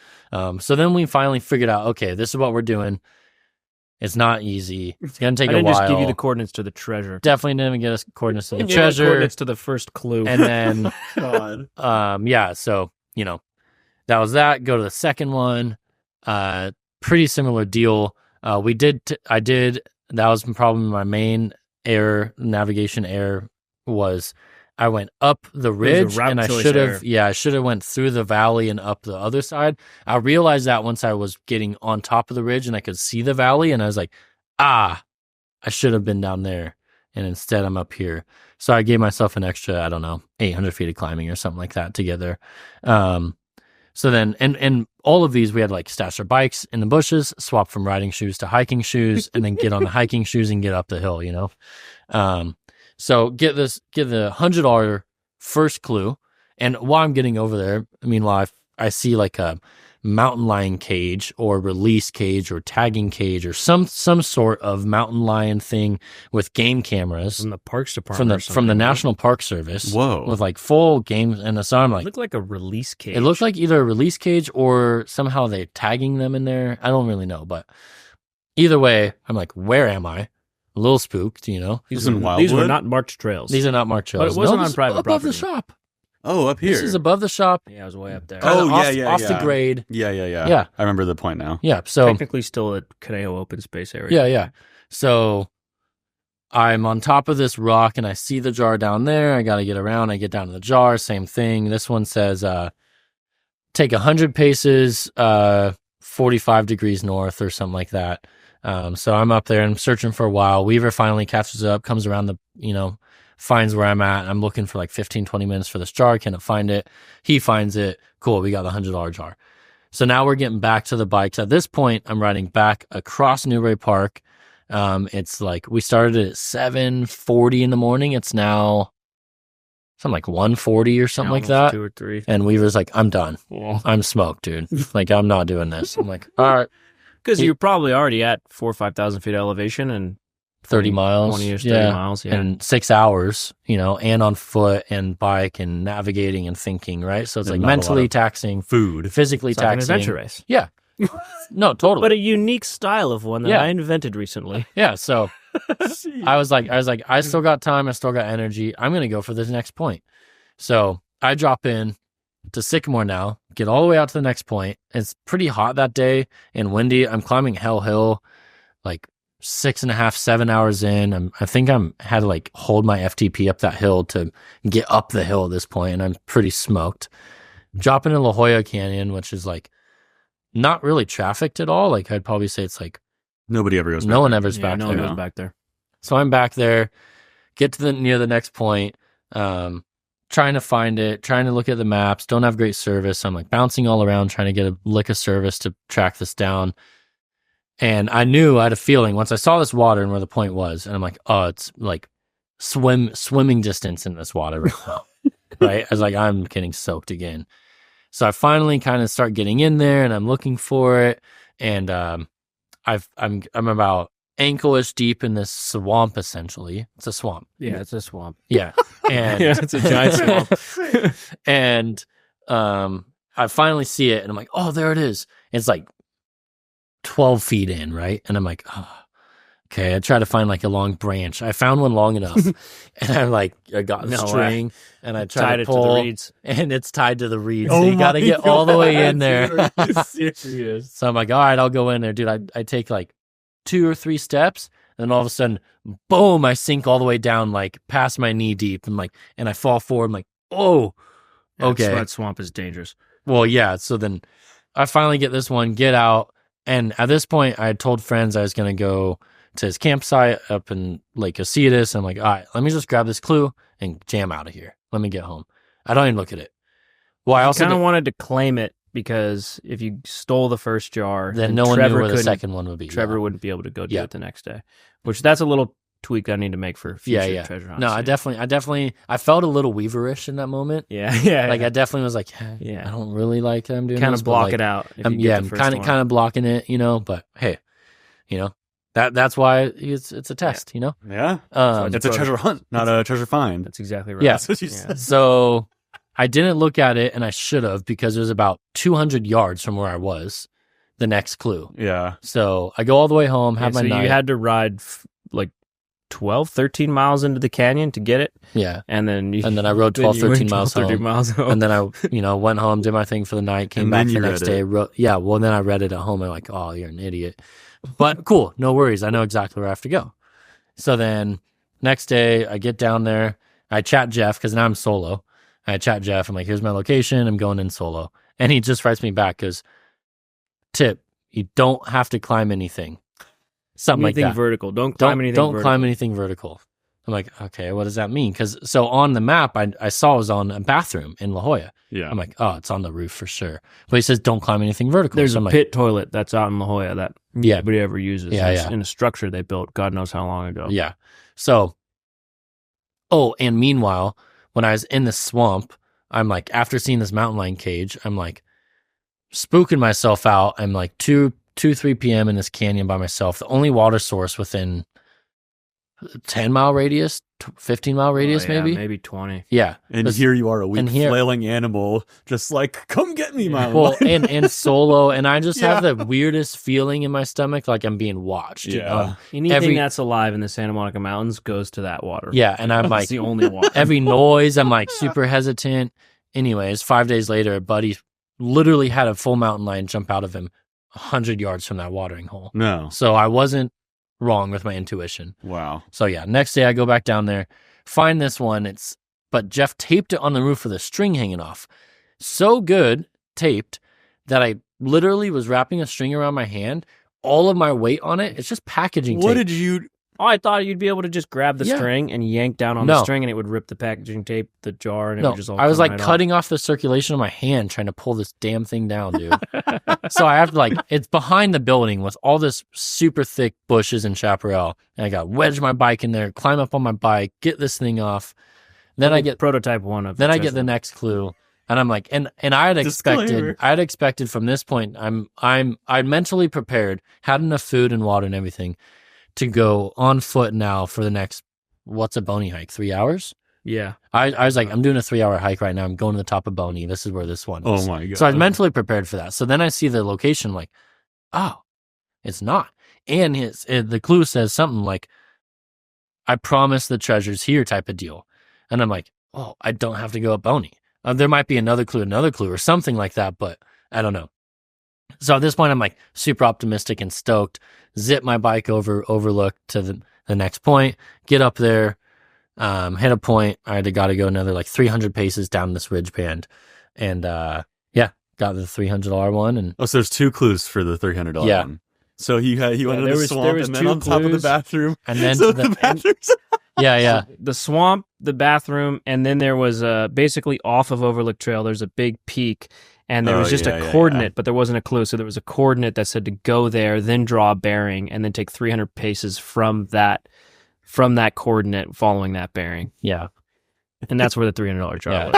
So then we finally figured out, okay, this is what we're doing. It's not easy. It's gonna take a while. I didn't just give you the coordinates to the treasure. Definitely didn't get us coordinates to the treasure. Coordinates to the first clue, and then God. So that was that. Go to the second one. Pretty similar deal. I did. That was probably my main navigation error was I went up the ridge and I should have went through the valley and up the other side. I realized that once I was getting on top of the ridge and I could see the valley, and I was like, I should have been down there, and instead I'm up here. So I gave myself an extra, 800 feet of climbing or something like that together. So then, and all of these, we had like stash our bikes in the bushes, swap from riding shoes to hiking shoes, and then get on the hiking shoes and get up the hill, So get the $100 first clue. And while I'm getting over there, meanwhile, I see like a mountain lion cage or release cage or tagging cage or some sort of mountain lion thing with game cameras from the Parks Department from the National Park Service. Whoa. With like full games. And so I'm like, it looked like a release cage. It looked like either a release cage or somehow they're tagging them in there. I don't really know, but either way, I'm like, where am I? A little spooked, These were not marked trails. These are not marked trails. But it wasn't on private property. Above the shop. Oh, up here. This is above the shop. Yeah, I was way up there. Off the grade. Yeah. I remember the point now. Yeah, so technically still a Conejo open space area. Yeah. So I'm on top of this rock and I see the jar down there. I got to get around. I get down to the jar. Same thing. This one says take 100 paces, 45 degrees north or something like that. So I'm up there and I'm searching for a while. Weaver finally catches up, comes around finds where I'm at. I'm looking for like 15, 20 minutes for this jar. Cannot find it. He finds it. Cool. We got the $100 jar. So now we're getting back to the bikes. At this point, I'm riding back across Newbury Park. It's like we started at 7:40 in the morning. It's now something like 1:40 or something like that. 2 or 3. And Weaver's like, I'm done. Yeah. I'm smoked, dude. Like, I'm not doing this. I'm like, all right. Because you're probably already at 4,000 or 5,000 feet elevation and 30 miles. 20 or 30 miles, yeah. And 6 hours, and on foot and bike and navigating and thinking, right? So it's like mentally taxing, physically taxing. Like an adventure race. Yeah. No, totally. But a unique style of one that I invented recently. Yeah, so I was like, I still got time, I still got energy. I'm going to go for this next point. So I drop in to Sycamore now, get all the way out to the next point. It's pretty hot that day and windy. I'm climbing Hell Hill, like 6.5, 7 hours in. I think had to like hold my FTP up that hill to get up the hill at this point, and I'm pretty smoked. Dropping in La Jolla Canyon, which is like not really trafficked at all. Like I'd probably say it's like Nobody ever goes back. no one ever's back no there. one goes back there. So I'm back there, get to near the next point, trying to find it, trying to look at the maps, don't have great service. I'm like bouncing all around, trying to get a lick of service to track this down. And I had a feeling once I saw this water and where the point was, and I'm like, oh, it's like swimming distance in this water right now. Right? I was like, I'm getting soaked again. So I finally kind of start getting in there and I'm looking for it. And I'm about ankle-ish deep in this swamp, essentially. It's a swamp. Yeah, it's a swamp. Yeah. And Yeah, it's a giant swamp. And I finally see it and I'm like, oh, there it is. It's like 12 feet in, right? And I'm like, oh, okay. I try to find like a long branch. I found one long enough, and I got the string and I tried to pull it to the reeds, and it's tied to the reeds. Oh So you got to get all the way in there. Are you serious? So I'm like, all right, I'll go in there, dude. I take like 2 or 3 steps, and then all of a sudden, boom! I sink all the way down, like past my knee deep, and I fall forward. I'm like, oh, okay. That swamp is dangerous. Well, yeah. So then I finally get this one, get out. And at this point, I had told friends I was going to go to his campsite up in Lake Casitas. I'm like, all right, let me just grab this clue and jam out of here. Let me get home. I don't even look at it. Well, I also kind of wanted to claim it because if you stole the first jar, then no one knew where the second one would be. Trevor wouldn't be able to go do it the next day, which that's a little tweak I need to make for future treasure hunts. No, I definitely, I felt a little Weaverish in that moment. Yeah. Like I definitely was like, I don't really like that I'm doing kind this, of block like, it out. I'm kind of blocking it, but hey, that's why it's a test, Yeah. It's a treasure hunt, not a treasure find. That's exactly right. Yeah. That's what you said. So I didn't look at it, and I should have, because it was about 200 yards from where I was, the next clue. Yeah. So I go all the way home, have my night. You had to ride like 12, 13 miles into the canyon to get it. Yeah. And then I rode 12, 13 miles home. 13 miles home. And then I, went home, did my thing for the night, came back the next day. Then I read it at home. I'm like, oh, you're an idiot. But cool, no worries. I know exactly where I have to go. So then next day I get down there. I chat Jeff because now I'm solo. I chat Jeff. I'm like, here's my location. I'm going in solo. And he just writes me back because, tip, you don't have to climb anything. Something like that. Vertical. Don't climb anything vertical. I'm like, okay, what does that mean? Because on the map, I saw it was on a bathroom in La Jolla. Yeah. I'm like, oh, it's on the roof for sure. But he says, don't climb anything vertical. There's a pit toilet that's out in La Jolla that nobody ever uses. Yeah. In a structure they built God knows how long ago. Yeah. So, and meanwhile, when I was in the swamp, I'm like, after seeing this mountain lion cage, I'm like spooking myself out. I'm like 3 p.m. in this canyon by myself. The only water source within 10-mile radius, 15-mile radius, maybe 20. Yeah. And here you are, a weak flailing animal, just like, come get me, my well, and solo, and I just have the weirdest feeling in my stomach, like I'm being watched. Yeah. Anything that's alive in the Santa Monica Mountains goes to that water. Yeah, and I'm like, it's the only one. Every noise, I'm like super hesitant. Anyways, 5 days later, a buddy literally had a full mountain lion jump out of him 100 yards from that watering hole. No. So I wasn't wrong with my intuition. Wow. So yeah, next day I go back down there, find this one. But Jeff taped it on the roof with a string hanging off. So good taped that I literally was wrapping a string around my hand. All of my weight on it. It's just packaging tape. What did you... Oh, I thought you'd be able to just grab the string and yank down on the string and it would rip the packaging tape, the jar, and it would just all I was like right cutting off the circulation of my hand trying to pull this damn thing down, dude. So I have to it's behind the building with all this super thick bushes and chaparral. And I got wedge my bike in there, climb up on my bike, get this thing off. Then I get prototype one of Then I get the next clue. And I'm like, and I had expected from this point, I mentally prepared, had enough food and water and everything to go on foot now for the next, what's a Boney hike? 3 hours? Yeah. I was like, I'm doing a 3-hour hike right now. I'm going to the top of Boney. This is where this one is. Oh my God. So I was mentally prepared for that. So then I see the location, like, oh, it's not. And the clue says something like, I promise the treasure's here type of deal. And I'm like, oh, I don't have to go up Boney. There might be another clue or something like that, but I don't know. So at this point, I'm like super optimistic and stoked. Zip my bike overlook to the next point, get up there, hit a point. I got to go another like 300 paces down this ridge band. And got the $300 one, and so there's 2 clues for the $300 Yeah. one. So he went into the swamp there was and then 2 on top of the clues, bathroom. and then So to the, the bathrooms. yeah. the swamp, the bathroom, and then there was basically off of Overlook Trail. There's a big peak, and there was just a coordinate, but there wasn't a clue. So there was a coordinate that said to go there, then draw a bearing, and then take 300 paces from that coordinate, following that bearing. Yeah. And that's where the $300 jar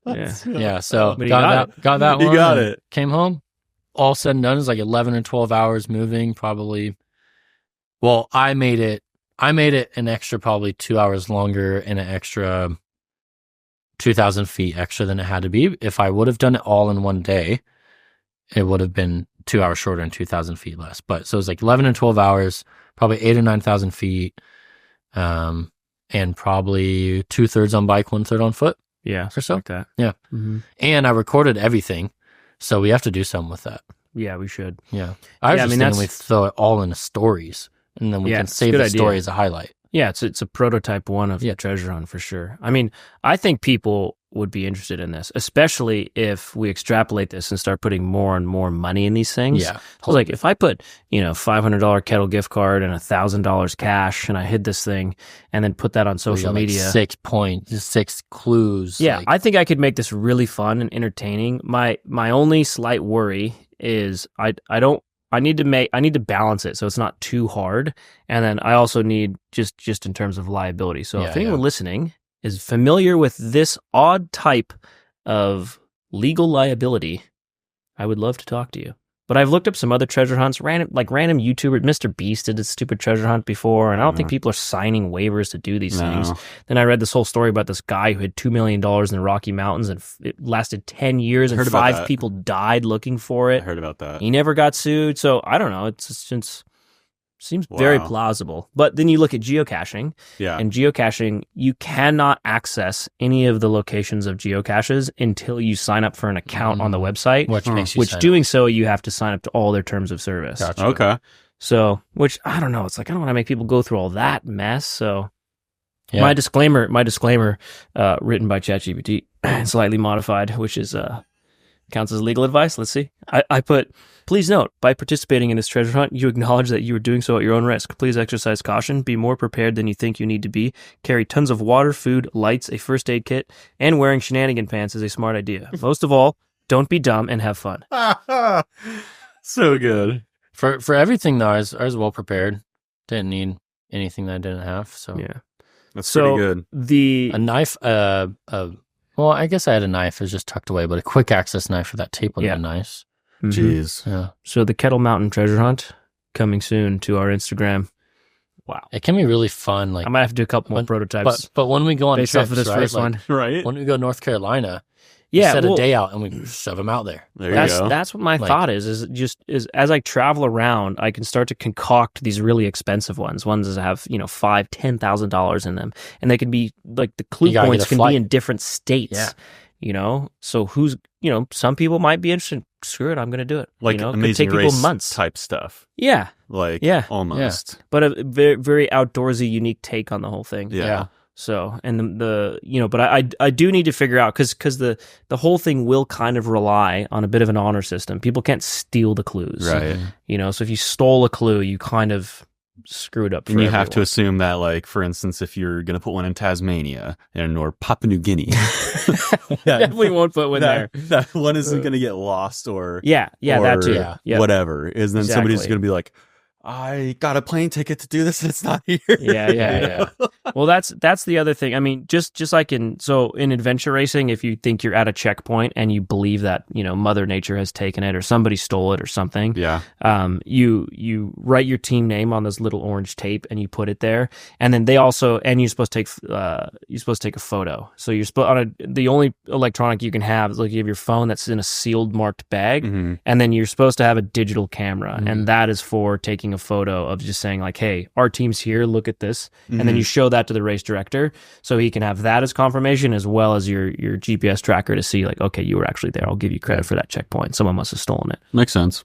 was. Yeah. So But he got that one. You got and it. Came home. All said and done, it was like 11 or 12 hours moving, probably. Well, I made it an extra probably 2 hours longer and an extra 2,000 feet extra than it had to be. If I would have done it all in one day, it would have been 2 hours shorter and 2,000 feet less. But so it was like 11 and 12 hours, probably 8,000 or 9,000 feet, and probably 2/3 on bike, 1/3 on foot. Yeah, or so. like that. Yeah. Mm-hmm. And I recorded everything. So we have to do something with that. Yeah, we should. Yeah. I was just thinking we throw it all into stories, and then we can save the story as a highlight. Yeah, it's a prototype one of the treasure hunt for sure. I mean, I think people would be interested in this, especially if we extrapolate this and start putting more and more money in these things. Yeah. So like if I put, $500 Kettle gift card and $1,000 cash and I hid this thing and then put that on social media. 6 points, 6 clues. Yeah, I think I could make this really fun and entertaining. My only slight worry is I need to balance it so it's not too hard, and then I also need just in terms of liability. So if anyone listening is familiar with this odd type of legal liability, I would love to talk to you. But I've looked up some other treasure hunts, random YouTuber, Mr. Beast did a stupid treasure hunt before, and I don't think people are signing waivers to do these things. Then I read this whole story about this guy who had $2 million in the Rocky Mountains, and it lasted 10 years, and 5 people died looking for it. I heard about that. He never got sued, so I don't know. It seems very plausible. But then you look at geocaching, and geocaching, you cannot access any of the locations of geocaches until you sign up for an account on the website, which doing so, you have to sign up to all their terms of service. Gotcha. Okay. So, which I don't know. It's like I don't want to make people go through all that mess. So, my disclaimer, written by ChatGPT, slightly modified, which is counts as legal advice. Let's see. I put, please note, by participating in this treasure hunt, you acknowledge that you are doing so at your own risk. Please exercise caution. Be more prepared than you think you need to be. Carry tons of water, food, lights, a first aid kit, and wearing shenanigan pants is a smart idea. Most of all, don't be dumb and have fun. So good. For everything though, I was well prepared. Didn't need anything that I didn't have. So yeah, that's pretty good. A knife, well, I guess I had a knife. It was just tucked away, but a quick access knife for that tape would have been nice. Mm-hmm. Jeez. Yeah. So the Kettle Mountain treasure hunt coming soon to our Instagram. Wow. It can be really fun. Like I might have to do a couple more prototypes. But when we go on based trips, off of this first one, right? When we go to North Carolina, yeah, set a day out and we shove them out there. There you go. That's what my thought is as I travel around, I can start to concoct these really expensive ones that have $5,000-$10,000 in them, and they can be like the clue points can be in different states. Yeah. So who's some people might be interested. Screw it, I'm going to do it. Like Amazing could take Race people months type stuff. Yeah. Almost. Yeah. But a very, very outdoorsy, unique take on the whole thing. Yeah. So, and but I do need to figure out, because the whole thing will kind of rely on a bit of an honor system. People can't steal the clues. Right. So if you stole a clue, you kind of screwed up. And you have to assume that, like, for instance, if you're going to put one in Tasmania or Papua New Guinea, definitely won't put one there. That one isn't going to get lost or that too. Yeah. Whatever. Is then somebody's going to be like, I got a plane ticket to do this and it's not here. Yeah. Well, that's the other thing. I mean, just like in adventure racing, if you think you're at a checkpoint and you believe that, Mother Nature has taken it or somebody stole it or something, you write your team name on this little orange tape and you put it there. And then you're supposed to take a photo. So you're the only electronic you can have is like you have your phone that's in a sealed marked bag, and then you're supposed to have a digital camera, and that is for taking a photo of just saying like, hey, our team's here, look at this, and then you show that to the race director so he can have that as confirmation, as well as your GPS tracker to see like, okay, you were actually there, I'll give you credit for that checkpoint, someone must have stolen it. Makes sense.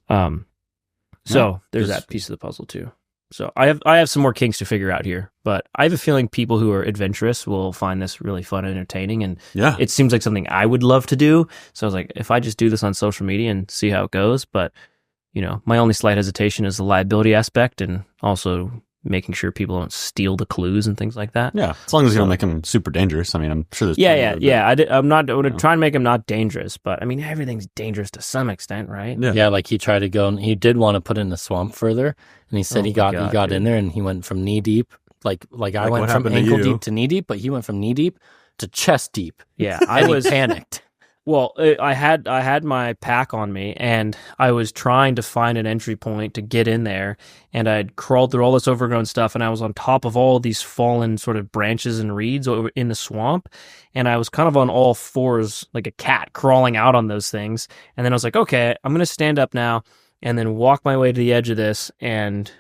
So there's that piece of the puzzle too. So I have some more kinks to figure out here, but I have a feeling people who are adventurous will find this really fun and entertaining, and it seems like something I would love to do. So I was like, if I just do this on social media and see how it goes, but my only slight hesitation is the liability aspect, and also making sure people don't steal the clues and things like that. Yeah, as long as you don't make them super dangerous. I mean, I'm sure there's I'm not going to try and make them not dangerous, but I mean, everything's dangerous to some extent, right? Yeah, like he tried to go, and he did want to put in the swamp further, and he said he got in there, and he went from knee deep, like I went from ankle deep to knee deep, but he went from knee deep to chest deep. Yeah, I was panicked. Well, I had my pack on me, and I was trying to find an entry point to get in there, and I'd crawled through all this overgrown stuff, and I was on top of all these fallen sort of branches and reeds over in the swamp, and I was kind of on all fours like a cat crawling out on those things, and then I was like, okay, I'm going to stand up now and then walk my way to the edge of this, and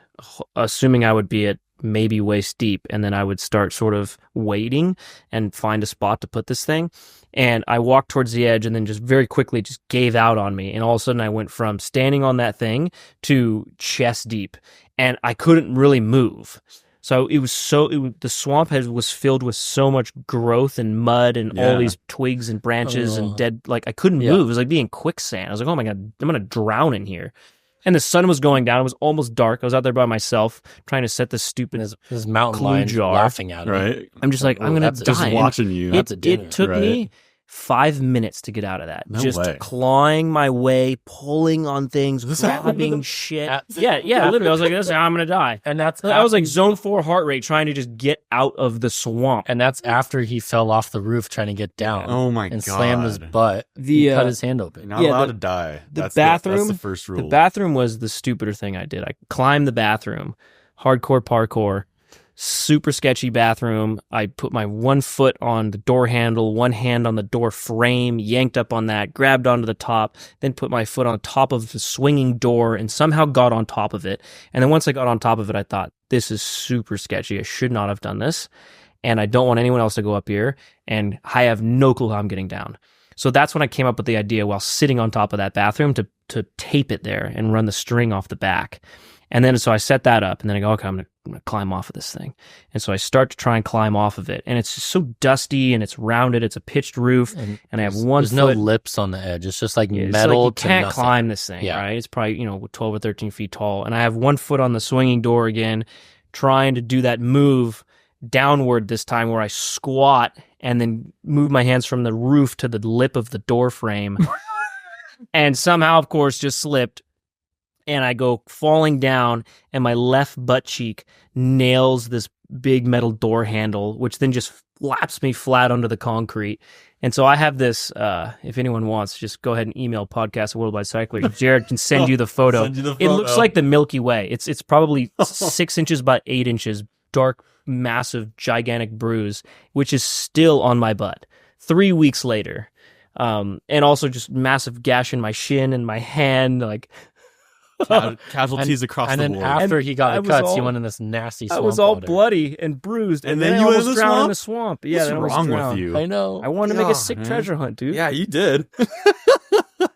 assuming I would be at maybe waist deep, and then I would start sort of waiting and find a spot to put this thing. And I walked towards the edge and then just very quickly just gave out on me. And all of a sudden I went from standing on that thing to chest deep, and I couldn't really move. So the swamp was filled with so much growth and mud and all these twigs and branches and dead, like I couldn't move. It was like being quicksand. I was like, oh my God, I'm going to drown in here. And the sun was going down. It was almost dark. I was out there by myself trying to set this stupid his mountain lion jar. Laughing at him. Right. I'm just like, I'm going to die. Just watching you. It took me 5 minutes to get out of that. No just way. Clawing my way, pulling on things, grabbing shit. Literally. I was like, I'm going to die. And I was like zone 4 heart rate trying to just get out of the swamp. And that's after he fell off the roof trying to get down. Oh my God. And slammed his butt. He cut his hand open. You're not allowed to die. That's the first rule. The bathroom was the stupider thing I did. I climbed the bathroom, hardcore parkour, super sketchy bathroom. I put my one foot on the door handle, one hand on the door frame, yanked up on that, grabbed onto the top, then put my foot on top of the swinging door and somehow got on top of it. And then once I got on top of it, I thought, this is super sketchy. I should not have done this. And I don't want anyone else to go up here. And I have no clue how I'm getting down. So that's when I came up with the idea while sitting on top of that bathroom to tape it there and run the string off the back. And then so I set that up, and then I go, okay, I'm gonna climb off of this thing. And so I start to try and climb off of it, and it's just so dusty and it's rounded. It's a pitched roof, and I have one foot. There's no lips on the edge. It's just like metal. Like you can't climb this thing, right? It's probably 12 or 13 feet tall, and I have one foot on the swinging door again, trying to do that move downward this time where I squat and then move my hands from the roof to the lip of the door frame, and somehow, of course, just slipped. And I go falling down, and my left butt cheek nails this big metal door handle, which then just flaps me flat onto the concrete. And so I have this, if anyone wants, just go ahead and email podcast@worldwidecycler. Jared can send you the photo. It looks like the Milky Way. It's probably 6 inches by 8 inches, dark, massive, gigantic bruise, which is still on my butt 3 weeks later. And also just massive gash in my shin and my hand, like... Casualties across the board. And then after he got the cuts, he went in this nasty swamp. I was all water. Bloody and bruised, and then you I went almost drowned in the swamp. Yeah, what's wrong with you? I know. I wanted to make a sick treasure hunt, dude. Yeah, you did.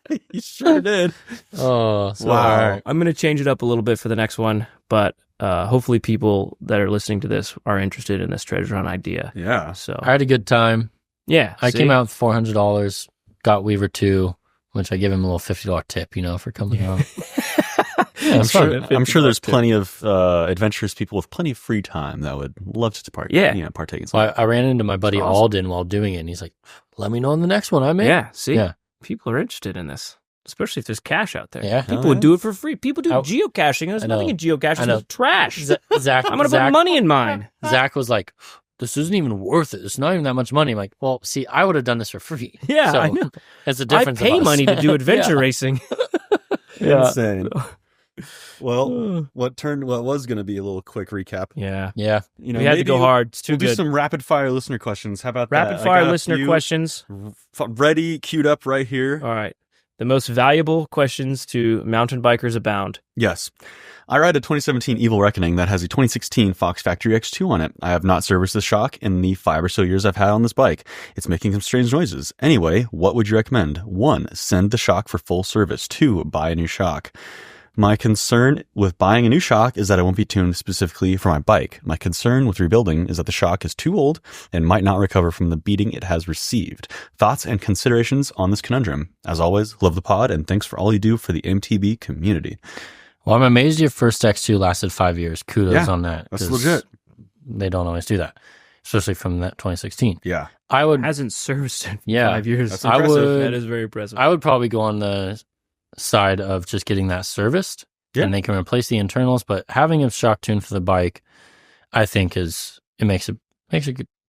You sure did. Oh, so wow. I'm going to change it up a little bit for the next one, but hopefully people that are listening to this are interested in this treasure hunt idea. Yeah. So I had a good time. Yeah. I came out with $400, got Weaver 2, which I give him a little $50 tip, for coming out. I'm sure there's plenty of adventurous people with plenty of free time that would love to partake in something. I ran into my buddy Alden while doing it, and he's like, let me know on the next one I'm in. Yeah, see? Yeah. People are interested in this, especially if there's cash out there. Yeah. People would do it for free. People do geocaching. There's nothing in geocaching. It's trash. Zach, I'm going to put money in mine. Zach was like, this isn't even worth it. It's not even that much money. I'm like, well, see, I would have done this for free. Yeah, so I know. It's a difference. I pay money to do adventure racing. Insane. Well, what was going to be a little quick recap. Yeah. We had to go hard. It's too good. Do some rapid fire listener questions. How about rapid fire listener questions? Ready, queued up right here. All right. The most valuable questions to mountain bikers abound. Yes. I ride a 2017 Evil Reckoning that has a 2016 Fox Factory X2 on it. I have not serviced the shock in the 5 or so years I've had on this bike. It's making some strange noises. Anyway, what would you recommend? 1, send the shock for full service. 2, buy a new shock. My concern with buying a new shock is that it won't be tuned specifically for my bike. My concern with rebuilding is that the shock is too old and might not recover from the beating it has received. Thoughts and considerations on this conundrum? As always, love the pod and thanks for all you do for the MTB community. Well, I'm amazed your first X2 lasted 5 years. Kudos on that. That's legit. They don't always do that, especially from that 2016. Yeah. Hasn't serviced in 5 years. That's impressive. That is very impressive. I would probably go on the side of just getting that serviced, and they can replace the internals. But having a shock tune for the bike, I think makes a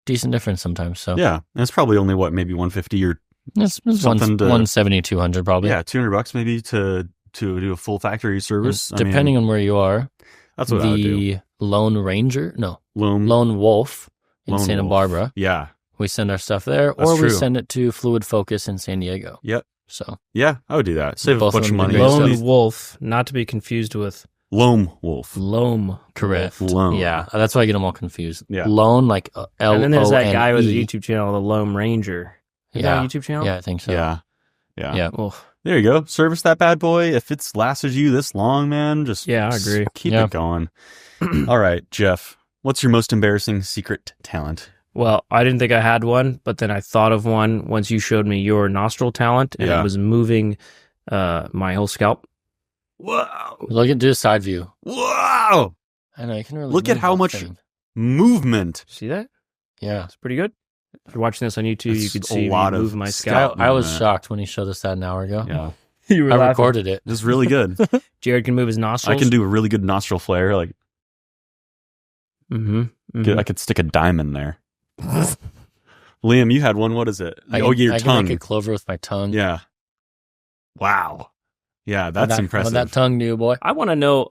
decent difference sometimes. So yeah, and it's probably only maybe 150 or it's something 170, 200 probably. Yeah, $200 maybe to do a full factory service. Depending on where you are. That's what I would do. The Lone Wolf in Santa Barbara. Yeah. We send our stuff there, or we send it to Fluid Focus in San Diego. Yep. So yeah, I would do that. Save a bunch of money. Lone Wolf, not to be confused with Loam Wolf. Loam, correct. Loam. Yeah, that's why I get them all confused. Yeah. Lone, like L-O-N-E. And then there's that guy with a YouTube channel, the Lone Ranger. Is that a YouTube channel? Yeah, I think so. Yeah. Oof. There you go. Service that bad boy. If it's lasted you this long, man, just I agree. Keep it going. All right, Jeff. What's your most embarrassing secret talent? Well, I didn't think I had one, but then I thought of one once you showed me your nostril talent, and it was moving my whole scalp. Wow! Do a side view. Wow! I know you can really look at how much movement. See that? Yeah, it's pretty good. If you're watching this on YouTube, you could see me move my scalp. I was shocked when he showed us that an hour ago. Yeah, I recorded it. It was really good. Jared can move his nostrils. I can do a really good nostril flare. Like, I could stick a dime in there. Liam, you had one. What is it? Your tongue. I can make a clover with my tongue. Yeah. Wow. Yeah, that's impressive. What that tongue do, boy? I want to know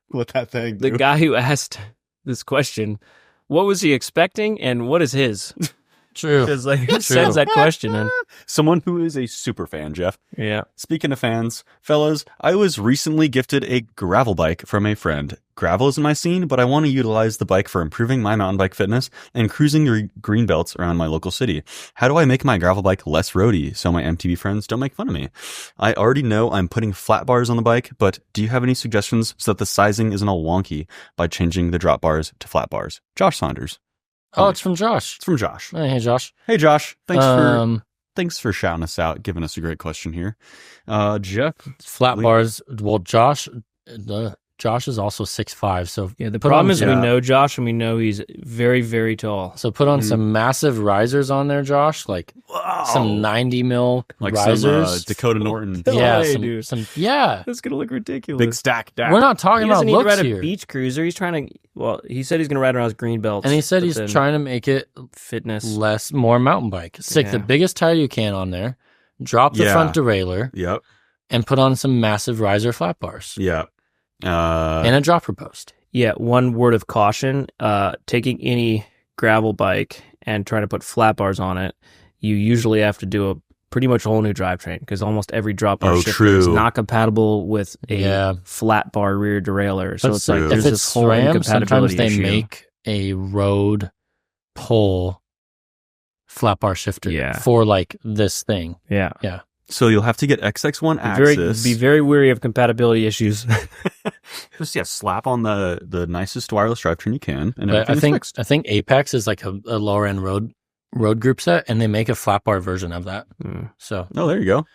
what that thing. The guy who asked this question, what was he expecting, and what is his? True. Because who sends that question in? Someone who is a super fan, Jeff. Yeah. Speaking of fans, fellas, I was recently gifted a gravel bike from a friend. Gravel isn't my scene, but I want to utilize the bike for improving my mountain bike fitness and cruising green belts around my local city. How do I make my gravel bike less roady so my MTB friends don't make fun of me? I already know I'm putting flat bars on the bike, but do you have any suggestions so that the sizing isn't all wonky by changing the drop bars to flat bars? Josh Saunders. Oh, it's from Josh. It's from Josh. Hey, Josh. Hey, Josh. Thanks for shouting us out, giving us a great question here. Jeff? Flat bars. Well, Josh is also 6'5", so yeah. The problem is we know Josh, and we know he's very, very tall. So put on some massive risers on there, Josh, like some 90 mil like risers, some Dakota Norton. Some yeah. That's gonna look ridiculous. Big stack. We're not talking about looks ride here. A beach cruiser. He's trying to. Well, he said he's gonna ride around his green belts, and he said he's trying to make it fitness more mountain bike. Stick the biggest tire you can on there. Drop the front derailleur. Yep. And put on some massive riser flat bars. Yep. And a dropper post. Yeah, one word of caution, taking any gravel bike and trying to put flat bars on it, you usually have to do a pretty much whole new drivetrain because almost every drop bar shifter is not compatible with a flat bar rear derailleur. So it's like there's this whole incompatibility sometimes issue. they make a road pull flat bar shifter for like this thing. Yeah. Yeah. So you'll have to get XX1 axis. Be very wary of compatibility issues. Just slap on the nicest wireless drivetrain you can, and I think Apex is like a lower end road group set, and they make a flat bar version of that. So there you go.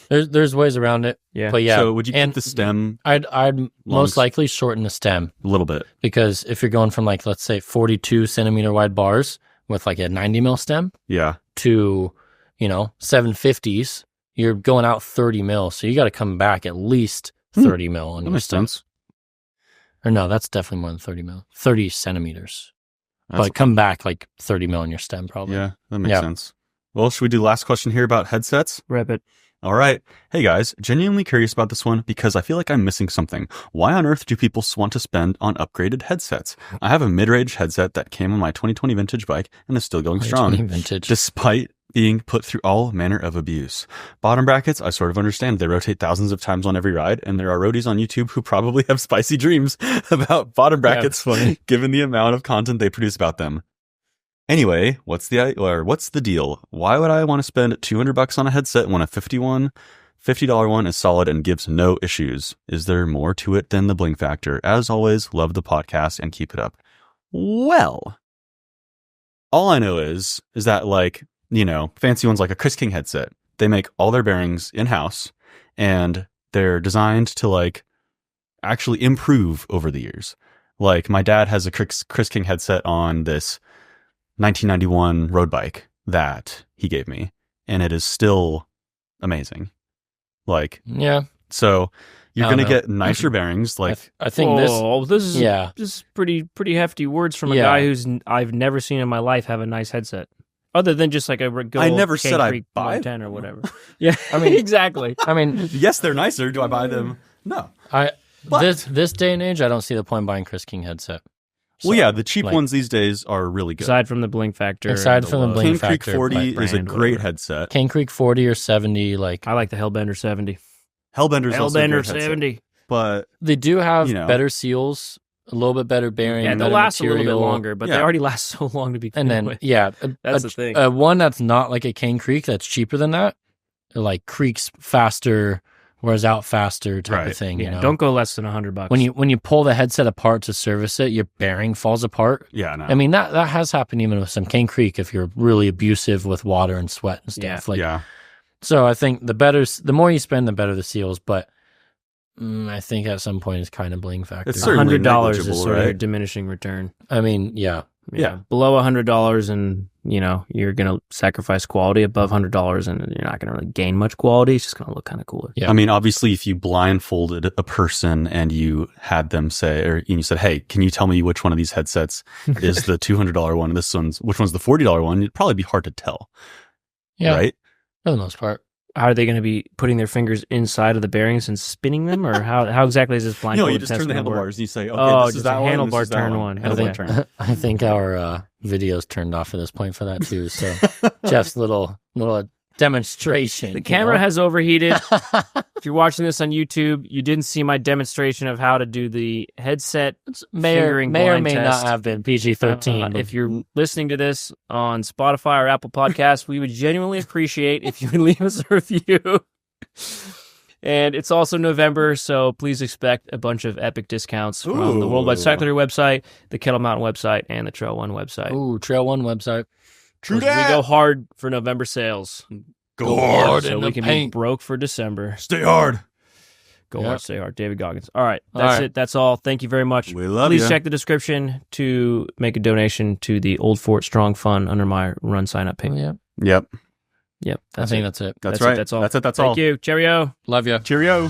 There's ways around it. Yeah. But yeah. So would you keep the stem? I'd most likely shorten the stem a little bit, because if you're going from like, let's say 42 centimeter wide bars with like a 90 mil stem, to 750s. You're going out 30 mil, so you got to come back at least 30 mil on your stem. Or no, that's definitely more than 30 mil. 30 centimeters. But come back like 30 mil on your stem, probably. Yeah, that makes sense. Well, should we do the last question here about headsets? Rip it. All right. Hey guys, genuinely curious about this one because I feel like I'm missing something. Why on earth do people want to spend on upgraded headsets? I have a mid-range headset that came on my 2020 vintage bike and is still going strong. Vintage. Despite being put through all manner of abuse. Bottom brackets, I sort of understand. They rotate thousands of times on every ride, and there are roadies on YouTube who probably have spicy dreams about bottom brackets, given the amount of content they produce about them. Anyway, what's the deal? Why would I want to spend $200 on a headset when a 51 $50 one is solid and gives no issues. Is there more to it than the bling factor? As always, love the podcast and keep it up. Well, all I know is that, like, you know, fancy ones like a Chris King headset, they make all their bearings in-house, and they're designed to, like, actually improve over the years. Like, my dad has a Chris King headset on this 1991 road bike that he gave me, and it is still amazing. Like, Yeah. so you're I going to don't know. get nicer bearings. Like, I think this. This is pretty hefty words from a guy who's I've never seen in my life have a nice headset. Other than just like a good I never old said I K-Creek buy 110 or whatever. Yeah, I mean, exactly. I mean, yes, they're nicer. Do I buy them? No. this day and age, I don't see the point in buying Chris King headset. Well, yeah, the cheap like- ones these days are really good. Aside from the bling factor. Aside from the bling Cane Creek factor, 40 like is a brand, great whatever. headset. Cane Creek 40 or 70, like I like the Hellbender 70. Hellbender's also a Hellbender great headset. 70. But they do have You know. better seals, a little bit better bearing, Yeah, they'll better last material, a little bit longer, but they Yeah. already last so long to be And then with. that's the thing. One that's not like a Cane Creek that's cheaper than that, like creaks faster, wears out faster type Right. of thing. Yeah, You know, don't go less than $100. when you pull the headset apart to service it, your bearing falls apart. yeah, no. I mean that has happened even with some Cane Creek if you're really abusive with water and sweat and stuff. Yeah. So I think the more you spend, the better the seals. But I think at some point it's kind of bling factor. It's certainly $100 is negligible, sort of a right? diminishing return. I mean, yeah. Yeah. Below $100 and, you know, you're going to sacrifice quality. Above $100 and you're not going to really gain much quality. It's just going to look kind of cooler. Yeah. I mean, obviously, if you blindfolded a person and you had them say, or you said, "Hey, can you tell me which one of these headsets is the $200 one, and which one's the $40 one?" It'd probably be hard to tell, Yeah. right? For the most part. How are they going to be putting their fingers inside of the bearings and spinning them? Or how exactly is this No, blindfolded you just test turn the gonna work? handlebars and you say, "Okay, Oh, this is just that a one. handlebar This is that turn one. one. Handlebar Okay. turn." I think our video's turned off at this point for that too. So Jeff's little demonstration. The camera has overheated. If you're watching this on YouTube, you didn't see my demonstration of how to do the headset may or fingering may test. not have been PG-13. If you're listening to this on Spotify or Apple Podcasts, we would genuinely appreciate if you would leave us a review. And it's also November, so please expect a bunch of epic discounts from the Worldwide Cycler website, the Kettle Mountain website, and the Trail One website. Ooh, Trail One website. True We dat. go hard for November sales. Go hard. So in we the can paint. be broke for December. Stay hard. Go Yep. hard, stay hard. David Goggins. All right. All That's right. it. That's all. Thank you very much. We love Please you. check the description to make a donation to the Old Fort Strong Fund under my run sign up Oh, page. yeah. Yep. Yep. I think that's it. That's it. right. That's all. That's it. That's all. Thank you. Cheerio. Love you. Cheerio.